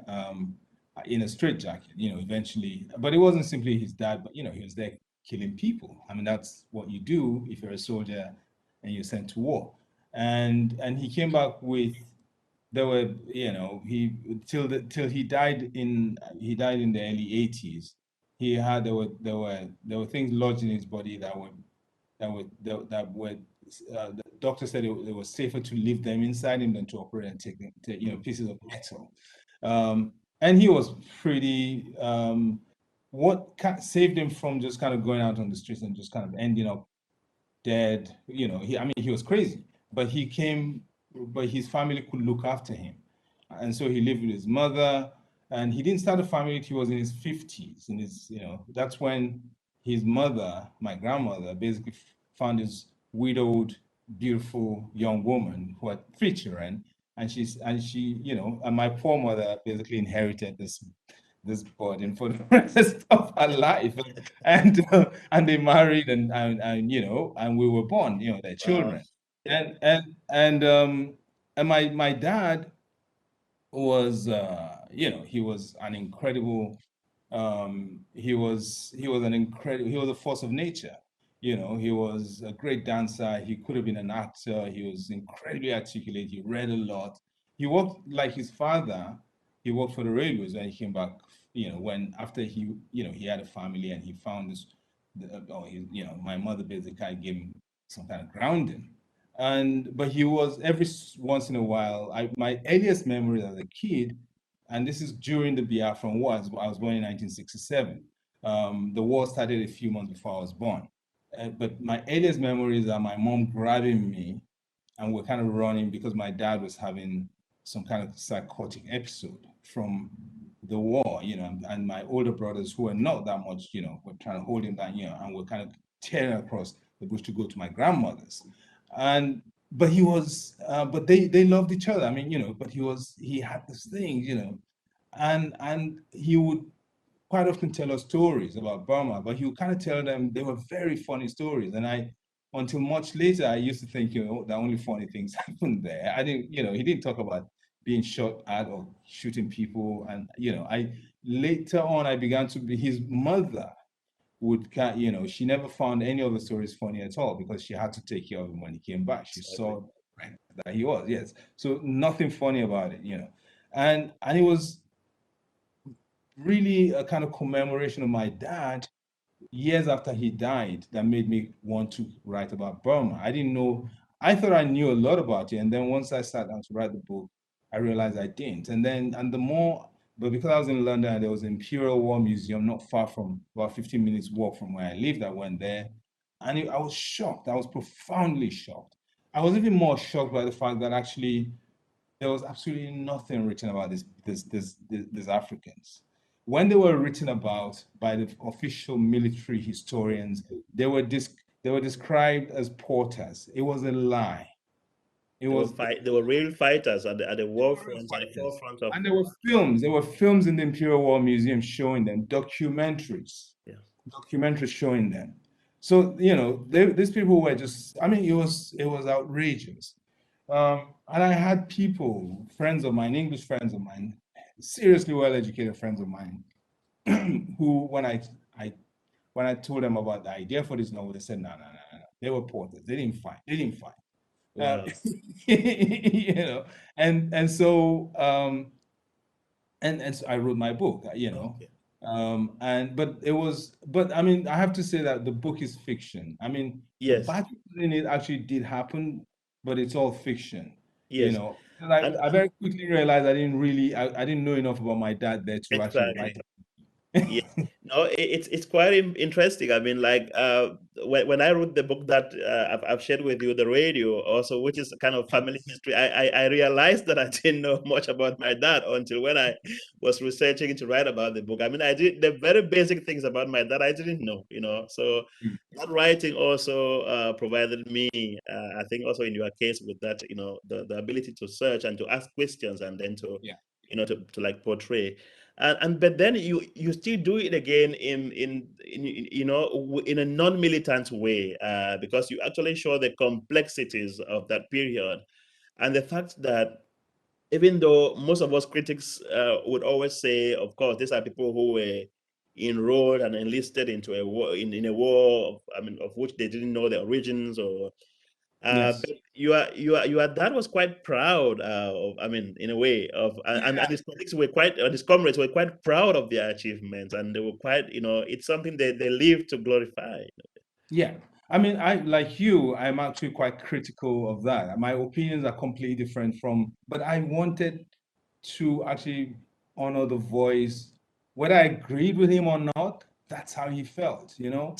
[SPEAKER 2] in a straitjacket, you know, eventually. But it wasn't simply his dad, but, you know, he was there killing people. I mean, that's what you do if you're a soldier and you're sent to war. And he came back with, there were, you know, till he died in the early 80s. There were things lodged in his body that were the doctor said it was safer to leave them inside him than to operate and take pieces of metal. And he was pretty. What saved him from just kind of going out on the streets and just kind of ending up dead? He was crazy, but his family could look after him, and so he lived with his mother. And he didn't start a family till he was in his 50s. That's when his mother, my grandmother, basically found this widowed, beautiful young woman who had 3 children, and my poor mother basically inherited this burden for the rest of her life, and they married, and we were born, their children. Wow. And my dad was he was an incredible he was a force of nature. He was a great dancer. He could have been an actor. He was incredibly articulate. He read a lot. He worked like his father. He worked for the railways when he came back, after he had a family, and he found this my mother basically gave him some kind of grounding. But he was, every once in a while, my earliest memories as a kid, and this is during the Biafran War. I was born in 1967. The war started a few months before I was born. But my earliest memories are my mom grabbing me, and we're kind of running because my dad was having some kind of psychotic episode from the war, and my older brothers, who were not that much, were trying to hold him down, and we're kind of tearing across the bush to go to my grandmother's. But they loved each other. But he had this thing, and he would quite often tell us stories about Burma, but he would kind of tell them they were very funny stories. And until much later, I used to think, the only funny things happened there. I didn't, he didn't talk about being shot at or shooting people. And, later on, I began to be his mother would, she never found any of the stories funny at all because she had to take care of him when he came back. She saw that he was, yes. So nothing funny about it, and it was really a kind of commemoration of my dad years after he died that made me want to write about Burma. I thought I knew a lot about it. And then once I sat down to write the book, I realized I didn't. But because I was in London, there was an Imperial War Museum not far from, about 15 minutes walk from where I lived. I went there, and I was shocked. I was profoundly shocked. I was even more shocked by the fact that actually there was absolutely nothing written about these Africans. When they were written about by the official military historians, they were described as porters. It was a lie.
[SPEAKER 1] They were real fighters at the war front, at the forefront of.
[SPEAKER 2] And there were films. There were films in the Imperial War Museum showing them, documentaries. Yeah. Documentaries showing them. So these people were just. It was outrageous. And I had people, friends of mine, English friends of mine, seriously well-educated friends of mine, who when I told them about the idea for this novel, they said, no. They were porters. They didn't fight. Wow. And so I wrote my book, Okay. But I have to say that the book is fiction. Yes. The battle in it actually did happen, but it's all fiction. Yes. I very quickly realized I didn't know enough about my dad there to actually write it.
[SPEAKER 1] Yeah, no, it's quite interesting. When I wrote the book that I've shared with you, the radio also, which is kind of family history, I realized that I didn't know much about my dad until when I was researching to write about the book. I did the very basic things about my dad I didn't know, So that writing also provided me, I think also in your case with that, the ability to search and to ask questions and then to, to like portray. But then you still do it again in a non-militant way, because you actually show the complexities of that period, and the fact that even though most of us critics would always say, of course, these are people who were enrolled and enlisted into a war in a war of which they didn't know the origins or. Yes. But your dad was quite proud of, in a way of, and his colleagues were his comrades were quite proud of their achievements, and they were quite, it's something they live to glorify.
[SPEAKER 2] Yeah, I mean, I like you, I'm actually quite critical of that. My opinions are completely different from, but I wanted to actually honor the voice, whether I agreed with him or not, that's how he felt, you know.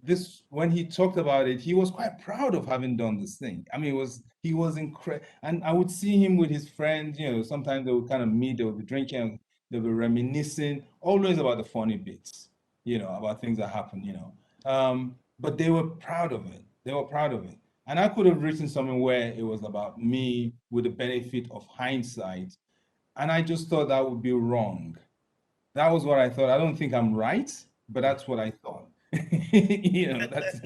[SPEAKER 2] This when he talked about it, he was quite proud of having done this thing. I mean, he was incredible, and I would see him with his friends. You know, sometimes they would kind of meet, they would be drinking, they would be reminiscing, always about the funny bits, you know, about things that happened, you know. But they were proud of it. They were proud of it. And I could have written something where it was about me with the benefit of hindsight. And I just thought that would be wrong. That was what I thought. I don't think I'm right, but that's what I thought. You know, that's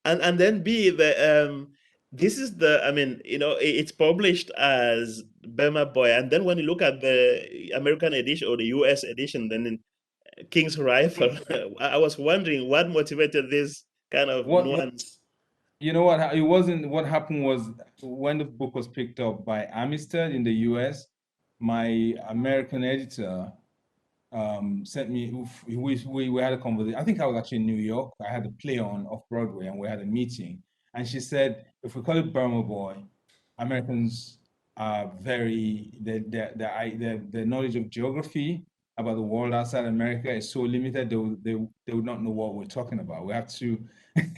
[SPEAKER 1] And then B, this is the, I mean, it's published as Burma Boy, and then when you look at the American edition or the US edition, then in King's Rifle, I was wondering what motivated this kind of
[SPEAKER 2] what
[SPEAKER 1] nuance.
[SPEAKER 2] you know what it wasn't what happened was when the book was picked up by Amistad in the US, my American editor sent me we had a conversation. I think I was actually in New York. I had a play on off Broadway and we had a meeting. And she said, if we call it Burma Boy, Americans are very their knowledge of geography about the world outside America is so limited they would not know what we're talking about. We have to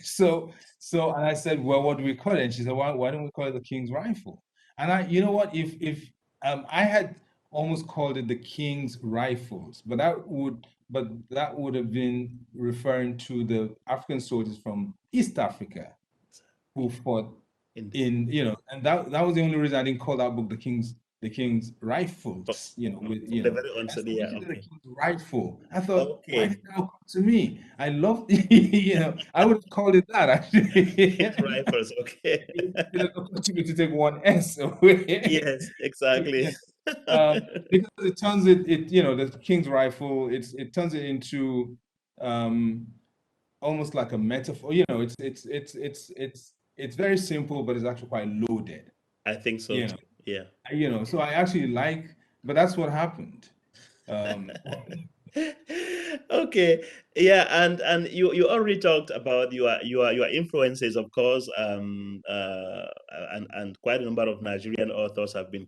[SPEAKER 2] so and I said, well, what do we call it? And she said, why don't we call it the King's Rifle? And I, you know what, if I had almost called it the King's Rifles, but that would have been referring to the African soldiers from East Africa who fought
[SPEAKER 1] Indeed.
[SPEAKER 2] in, you know, and that was the only reason I didn't call that book the King's
[SPEAKER 1] From,
[SPEAKER 2] Rifles, you know, with
[SPEAKER 1] from
[SPEAKER 2] you
[SPEAKER 1] the
[SPEAKER 2] know.
[SPEAKER 1] very
[SPEAKER 2] And
[SPEAKER 1] onset,
[SPEAKER 2] so when
[SPEAKER 1] yeah,
[SPEAKER 2] she said the
[SPEAKER 1] okay.
[SPEAKER 2] King's Rifle, I thought, why
[SPEAKER 1] Okay.
[SPEAKER 2] did that come to me? I loved you know, I would have called it that actually.
[SPEAKER 1] King's Rifles, okay.
[SPEAKER 2] It has opportunity to take one S away.
[SPEAKER 1] Yes, exactly.
[SPEAKER 2] Yeah. Because it turns it you know, the King's Rifle, it turns it into um almost like a metaphor. You know, it's very simple, but it's actually quite loaded.
[SPEAKER 1] I think so
[SPEAKER 2] You
[SPEAKER 1] too.
[SPEAKER 2] know,
[SPEAKER 1] Yeah.
[SPEAKER 2] so I actually like, but that's what happened. Um,
[SPEAKER 1] Okay. Yeah, and you already talked about your influences, of course, and quite a number of Nigerian authors have been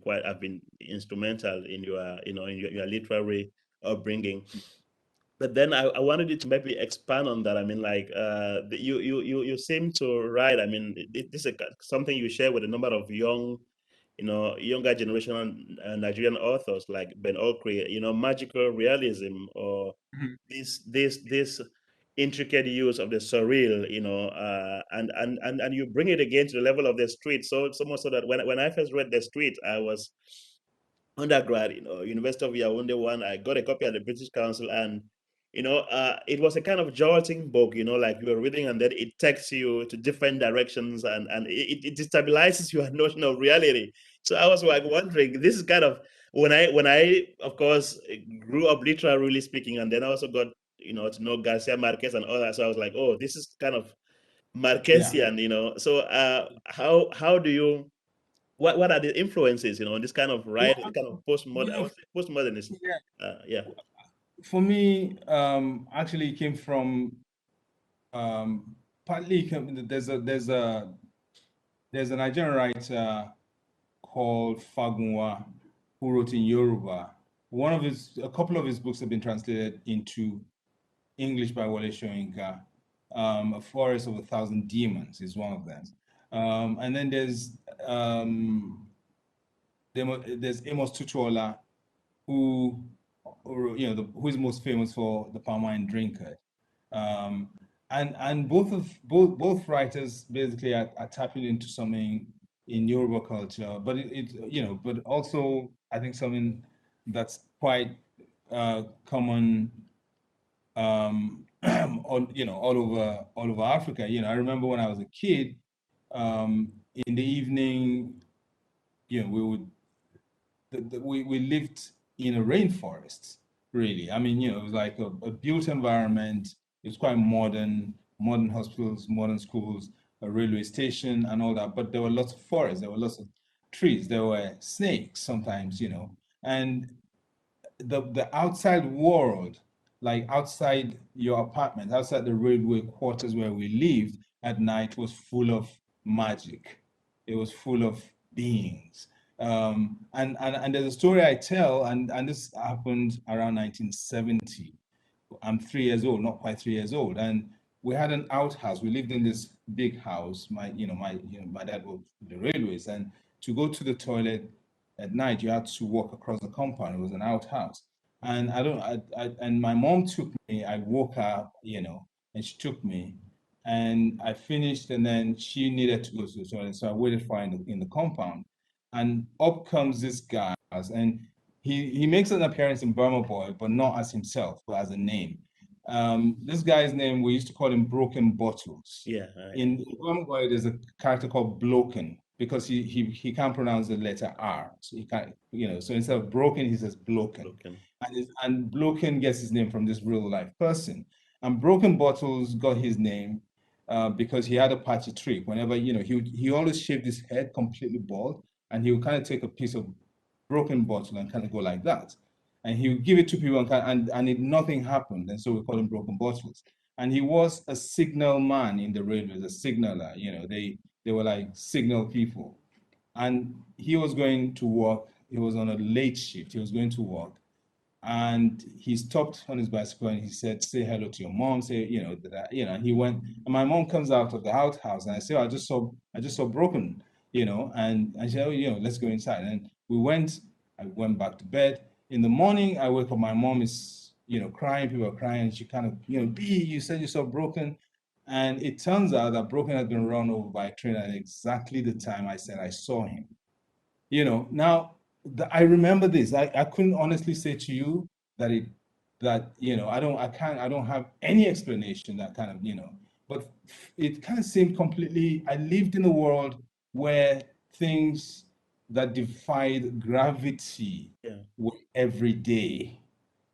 [SPEAKER 1] instrumental in your your literary upbringing. But then I wanted you to maybe expand on that. I mean, like, you seem to write. I mean, this is something you share with a number of younger generation Nigerian authors like Ben Okri. Magical realism, or
[SPEAKER 2] Mhm.
[SPEAKER 1] this intricate use of the surreal. And you bring it again to the level of the street. So much so that when I first read the street, I was undergrad, University of Yaoundé one. I got a copy at the British Council, and it was a kind of jolting book, like you were reading, and then it takes you to different directions, and it destabilizes your notion of reality. So I was like wondering, this is kind of when I of course grew up literally speaking, and then I also got to know Garcia Marquez and all that. So I was like, oh, this is kind of
[SPEAKER 2] Yeah.
[SPEAKER 1] Marquesian, So how do you what are the influences, in this kind of
[SPEAKER 2] Well,
[SPEAKER 1] this kind of
[SPEAKER 2] you
[SPEAKER 1] postmodern, I
[SPEAKER 2] know,
[SPEAKER 1] would say postmodernist?
[SPEAKER 2] yeah.
[SPEAKER 1] Yeah.
[SPEAKER 2] For me, actually, it came from partly. There's a Nigerian writer called Fagunwa, who wrote in Yoruba. A couple of his books have been translated into English by Wole Soyinka. A Forest of a Thousand Demons is one of them. And then um, there's Amos Tutuola, who, who is most famous for the Palm Wine Drinker. Um, and both writers basically are tapping into something in Yoruba culture, but but also I think something that's quite common all over Africa. I remember when I was a kid, in the evening, we would we lived in a rainforest, really. I mean, it was like a built environment. It was quite modern hospitals, modern schools, a railway station, and all that. But there were lots of forests. There were lots of trees. There were snakes sometimes, and the outside world like outside your apartment, outside the railway quarters where we lived at night was full of magic. It was full of beings. And there's a story I tell, and this happened around 1970. I'm 3 years old, not quite 3 years old, and we had an outhouse. We lived in this big house. My dad worked the railways, and to go to the toilet at night, you had to walk across the compound. It was an outhouse, and and my mom took me. I woke up, and she took me, and I finished, and then she needed to go to the toilet, so I waited for her in the compound, and up comes this guy, and he makes an appearance in Burma Boy, but not as himself, but as a name. This guy's name, we used to call him Broken Bottles.
[SPEAKER 1] Yeah.
[SPEAKER 2] In Burma Boy, there's a character called Bloken because he can't pronounce the letter R. So he can't, so instead of broken, he says Bloken. And Bloken gets his name from this real life person. And Broken Bottles got his name because he had a patchy trick. Whenever, he always shaved his head completely bald, and he would kind of take a piece of broken bottle and kind of go like that. And he would give it to people nothing happened. And so we call him Broken Bottles. And he was a signal man in the railways, a signaler. They were like signal people. And he was going to work. He was on a late shift. He was going to work. And he stopped on his bicycle and he said, "Say hello to your mom." Say, and he went, and my mom comes out of the outhouse and I say, "Oh, I just saw Broken, and I said, "Oh, let's go inside." And I went back to bed. In the morning, I wake up, my mom is, crying, people are crying, and she kind of, "B, you said you saw Broken." And it turns out that Broken had been run over by a train at exactly the time I said I saw him. Now I remember this. I couldn't honestly say to you that I don't have any explanation that kind of, but it kind of seemed completely, I lived in a world where things that defied gravity were every day.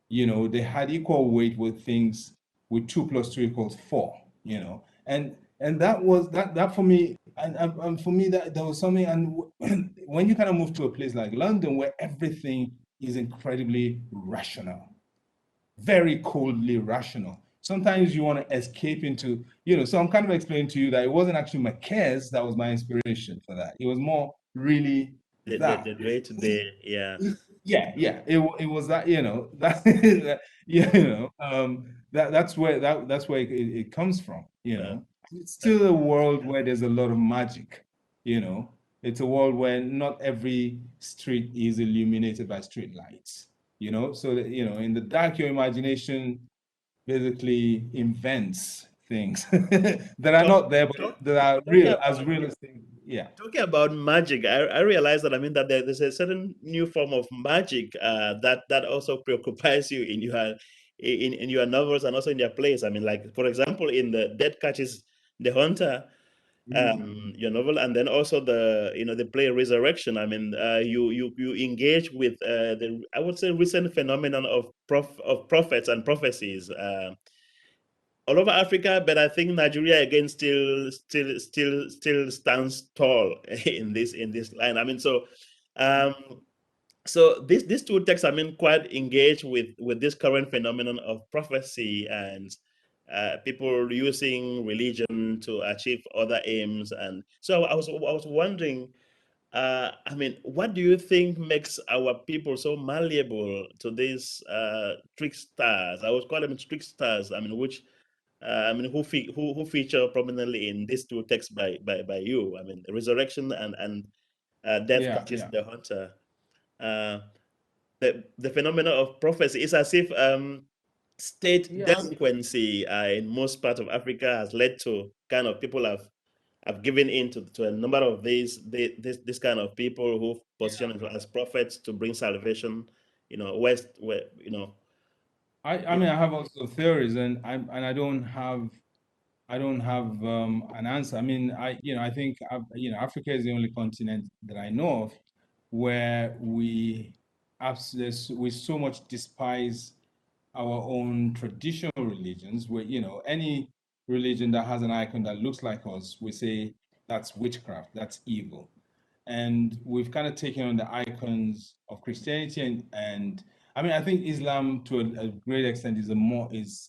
[SPEAKER 2] They had equal weight with things with 2 + 2 = 4, and that was that for me, and for me that there was something. And when you kind of move to a place like London where everything is incredibly rational, very coldly rational, sometimes you want to escape into, so I'm kind of explaining to you that it wasn't actually Marquez that was my inspiration for that. It was more really
[SPEAKER 1] the day-to-day, yeah.
[SPEAKER 2] Yeah. It was that, that's where it comes from, It's still a world where there's a lot of magic, It's a world where not every street is illuminated by street lights, So that, in the dark, your imagination basically invents things that are not there, but that are real as things. Yeah.
[SPEAKER 1] Talking about magic, I realize that that there's a certain new form of magic that also preoccupies you in your novels and also in your plays. Like, for example, in the Dead Catches the Hunter, your novel, and then also the play Resurrection. You engage with the, I would say, recent phenomenon of prophets and prophecies all over Africa, but I think Nigeria again still stands tall in this line. Um, so these two texts, quite engaged with this current phenomenon of prophecy and people using religion to achieve other aims. And so I was wondering, what do you think makes our people so malleable to these tricksters? I would call them tricksters. Which who feature prominently in these two texts by you. Resurrection and Death Catches the Hunter. The phenomena of prophecy is as if state delinquency in most parts of Africa has led to kind of people have given in to a number of this kind of people who position themselves as prophets to bring salvation,
[SPEAKER 2] I have also theories, and I don't have an answer. I think Africa is the only continent that I know of where we so much despise our own traditional religions, where any religion that has an icon that looks like us, we say that's witchcraft, that's evil. And we've kind of taken on the icons of Christianity and I mean, I think Islam to a great extent is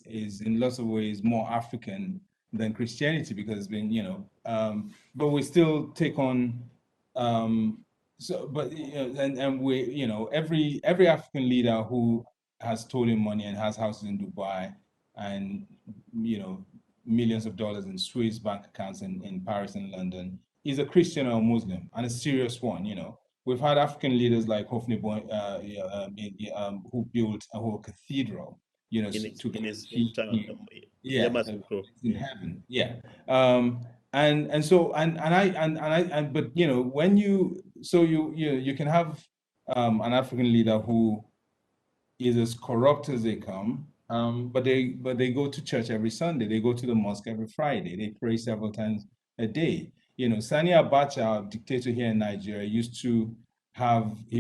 [SPEAKER 2] is in lots of ways more African than Christianity, because it's been, but we still take on, but and we, every African leader who has stolen money and has houses in Dubai and, millions of dollars in Swiss bank accounts in Paris and London is a Christian or a Muslim, and a serious one. We've had African leaders like Hofni Boy, who built a whole cathedral, to
[SPEAKER 1] in his
[SPEAKER 2] guarantee,
[SPEAKER 1] hometown,
[SPEAKER 2] yeah,
[SPEAKER 1] Damascus.
[SPEAKER 2] in heaven, yeah. And so but when you can have an African leader who is as corrupt as they come, but they go to church every Sunday, they go to the mosque every Friday, they pray several times a day. Sani Abacha, our dictator here in Nigeria, he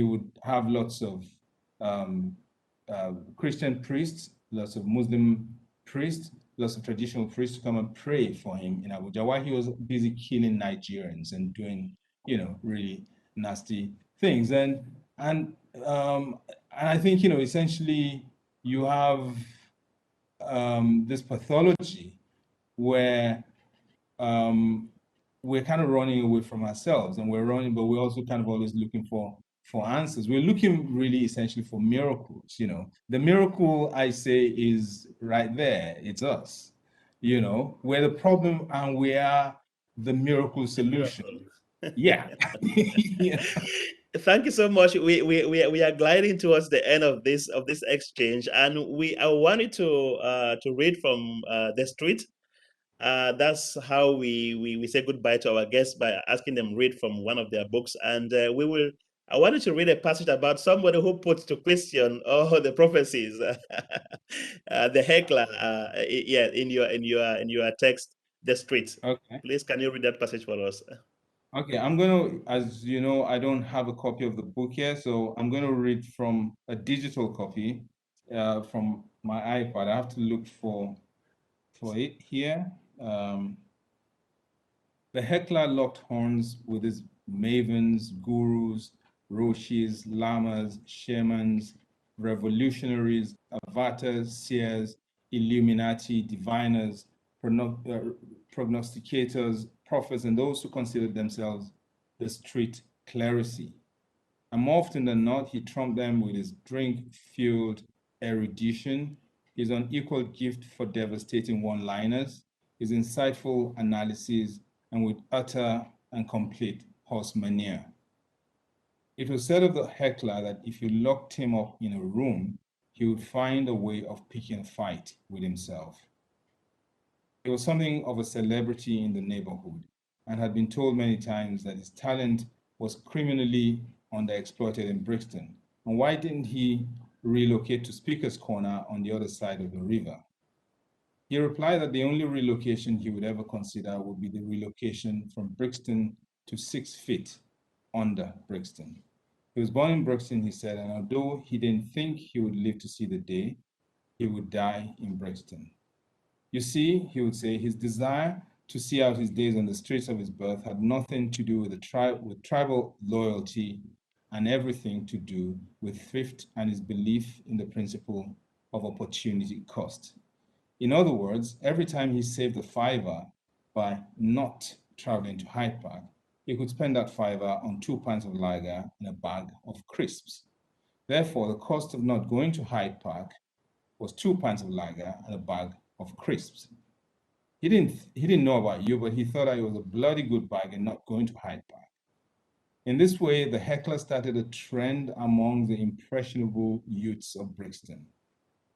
[SPEAKER 2] would have lots of Christian priests, lots of Muslim priests, lots of traditional priests to come and pray for him in Abuja while he was busy killing Nigerians and doing, really nasty things. And I think, essentially you have this pathology where we're kind of running away from ourselves, and but we're also kind of always looking for answers. We're looking really essentially for miracles. The miracle, I say, is right there. It's us. We're the problem and we are the miracle solution. Yeah. Yeah.
[SPEAKER 1] Thank you so much. We are gliding towards the end of this exchange, and I wanted to read from the street. That's how we say goodbye to our guests, by asking them read from one of their books, and I wanted to read a passage about somebody who puts to question all the prophecies, the heckler, yeah, in your text, the street.
[SPEAKER 2] Okay.
[SPEAKER 1] Please, can you read that passage for us?
[SPEAKER 2] Okay, I'm going to, as you know, I don't have a copy of the book here, so I'm going to read from a digital copy from my iPad. I have to look for it here. The heckler locked horns with his mavens, gurus, roshis, lamas, shamans, revolutionaries, avatars, seers, illuminati, diviners, prognosticators, prophets, and those who considered themselves the street clerisy. And more often than not, he trumped them with his drink-fueled erudition, his unequaled gift for devastating one-liners, his insightful analysis, and with utter and complete horsemania. It was said of the heckler that if you locked him up in a room, he would find a way of picking a fight with himself. He was something of a celebrity in the neighborhood and had been told many times that his talent was criminally underexploited in Brixton. And why didn't he relocate to Speaker's Corner on the other side of the river? He replied that the only relocation he would ever consider would be the relocation from Brixton to 6 feet under Brixton. He was born in Brixton, he said, and although he didn't think he would live to see the day, he would die in Brixton. You see, he would say, his desire to see out his days on the streets of his birth had nothing to do with tribal loyalty and everything to do with thrift and his belief in the principle of opportunity cost. In other words, every time he saved a fiver by not traveling to Hyde Park, he could spend that fiver on 2 pints of lager and a bag of crisps. Therefore, the cost of not going to Hyde Park was 2 pints of lager and a bag of crisps. He didn't know about you, but he thought I was a bloody good bargain not going to Hyde Park. In this way, the heckler started a trend among the impressionable youths of Brixton.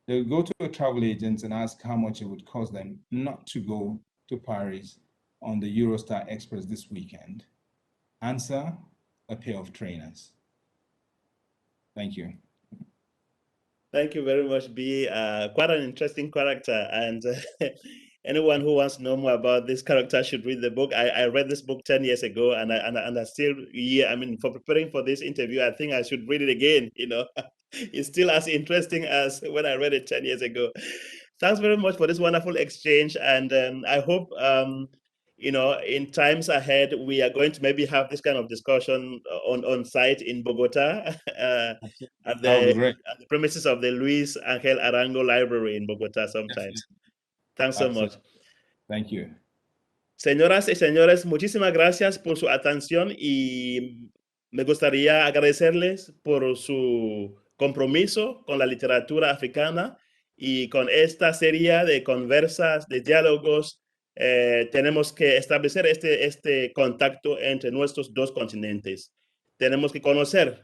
[SPEAKER 2] They would go to a travel agent and ask how much it would cost them not to go to Paris on the Eurostar Express this weekend. Answer, a pair of trainers. Thank you.
[SPEAKER 1] Thank you very much, Biyi. Quite an interesting character, and anyone who wants to know more about this character should read the book. I read this book 10 years ago, and I still, yeah, I mean, for preparing for this interview, I think I should read it again. It's still as interesting as when I read it 10 years ago. Thanks very much for this wonderful exchange, and I hope in times ahead, we are going to maybe have this kind of discussion on site in Bogota at
[SPEAKER 2] That would be great.
[SPEAKER 1] the premises of the Luis Angel Arango Library in Bogota
[SPEAKER 2] Yes,
[SPEAKER 1] sometimes. Thanks so much.
[SPEAKER 2] absolutely. Thank you.
[SPEAKER 1] Señoras y señores, muchísimas gracias por su atención y me gustaría agradecerles por su compromiso con la literatura africana y con esta serie de conversas, de diálogos. Tenemos que establecer este contacto entre nuestros dos continentes. Tenemos que conocer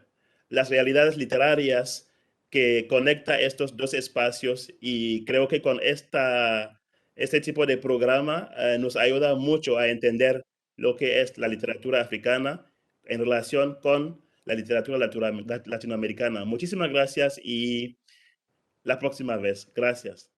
[SPEAKER 1] las realidades literarias que conecta estos dos espacios y creo que con este tipo de programa nos ayuda mucho a entender lo que es la literatura africana en relación con la literatura latinoamericana. Muchísimas gracias y la próxima vez. Gracias.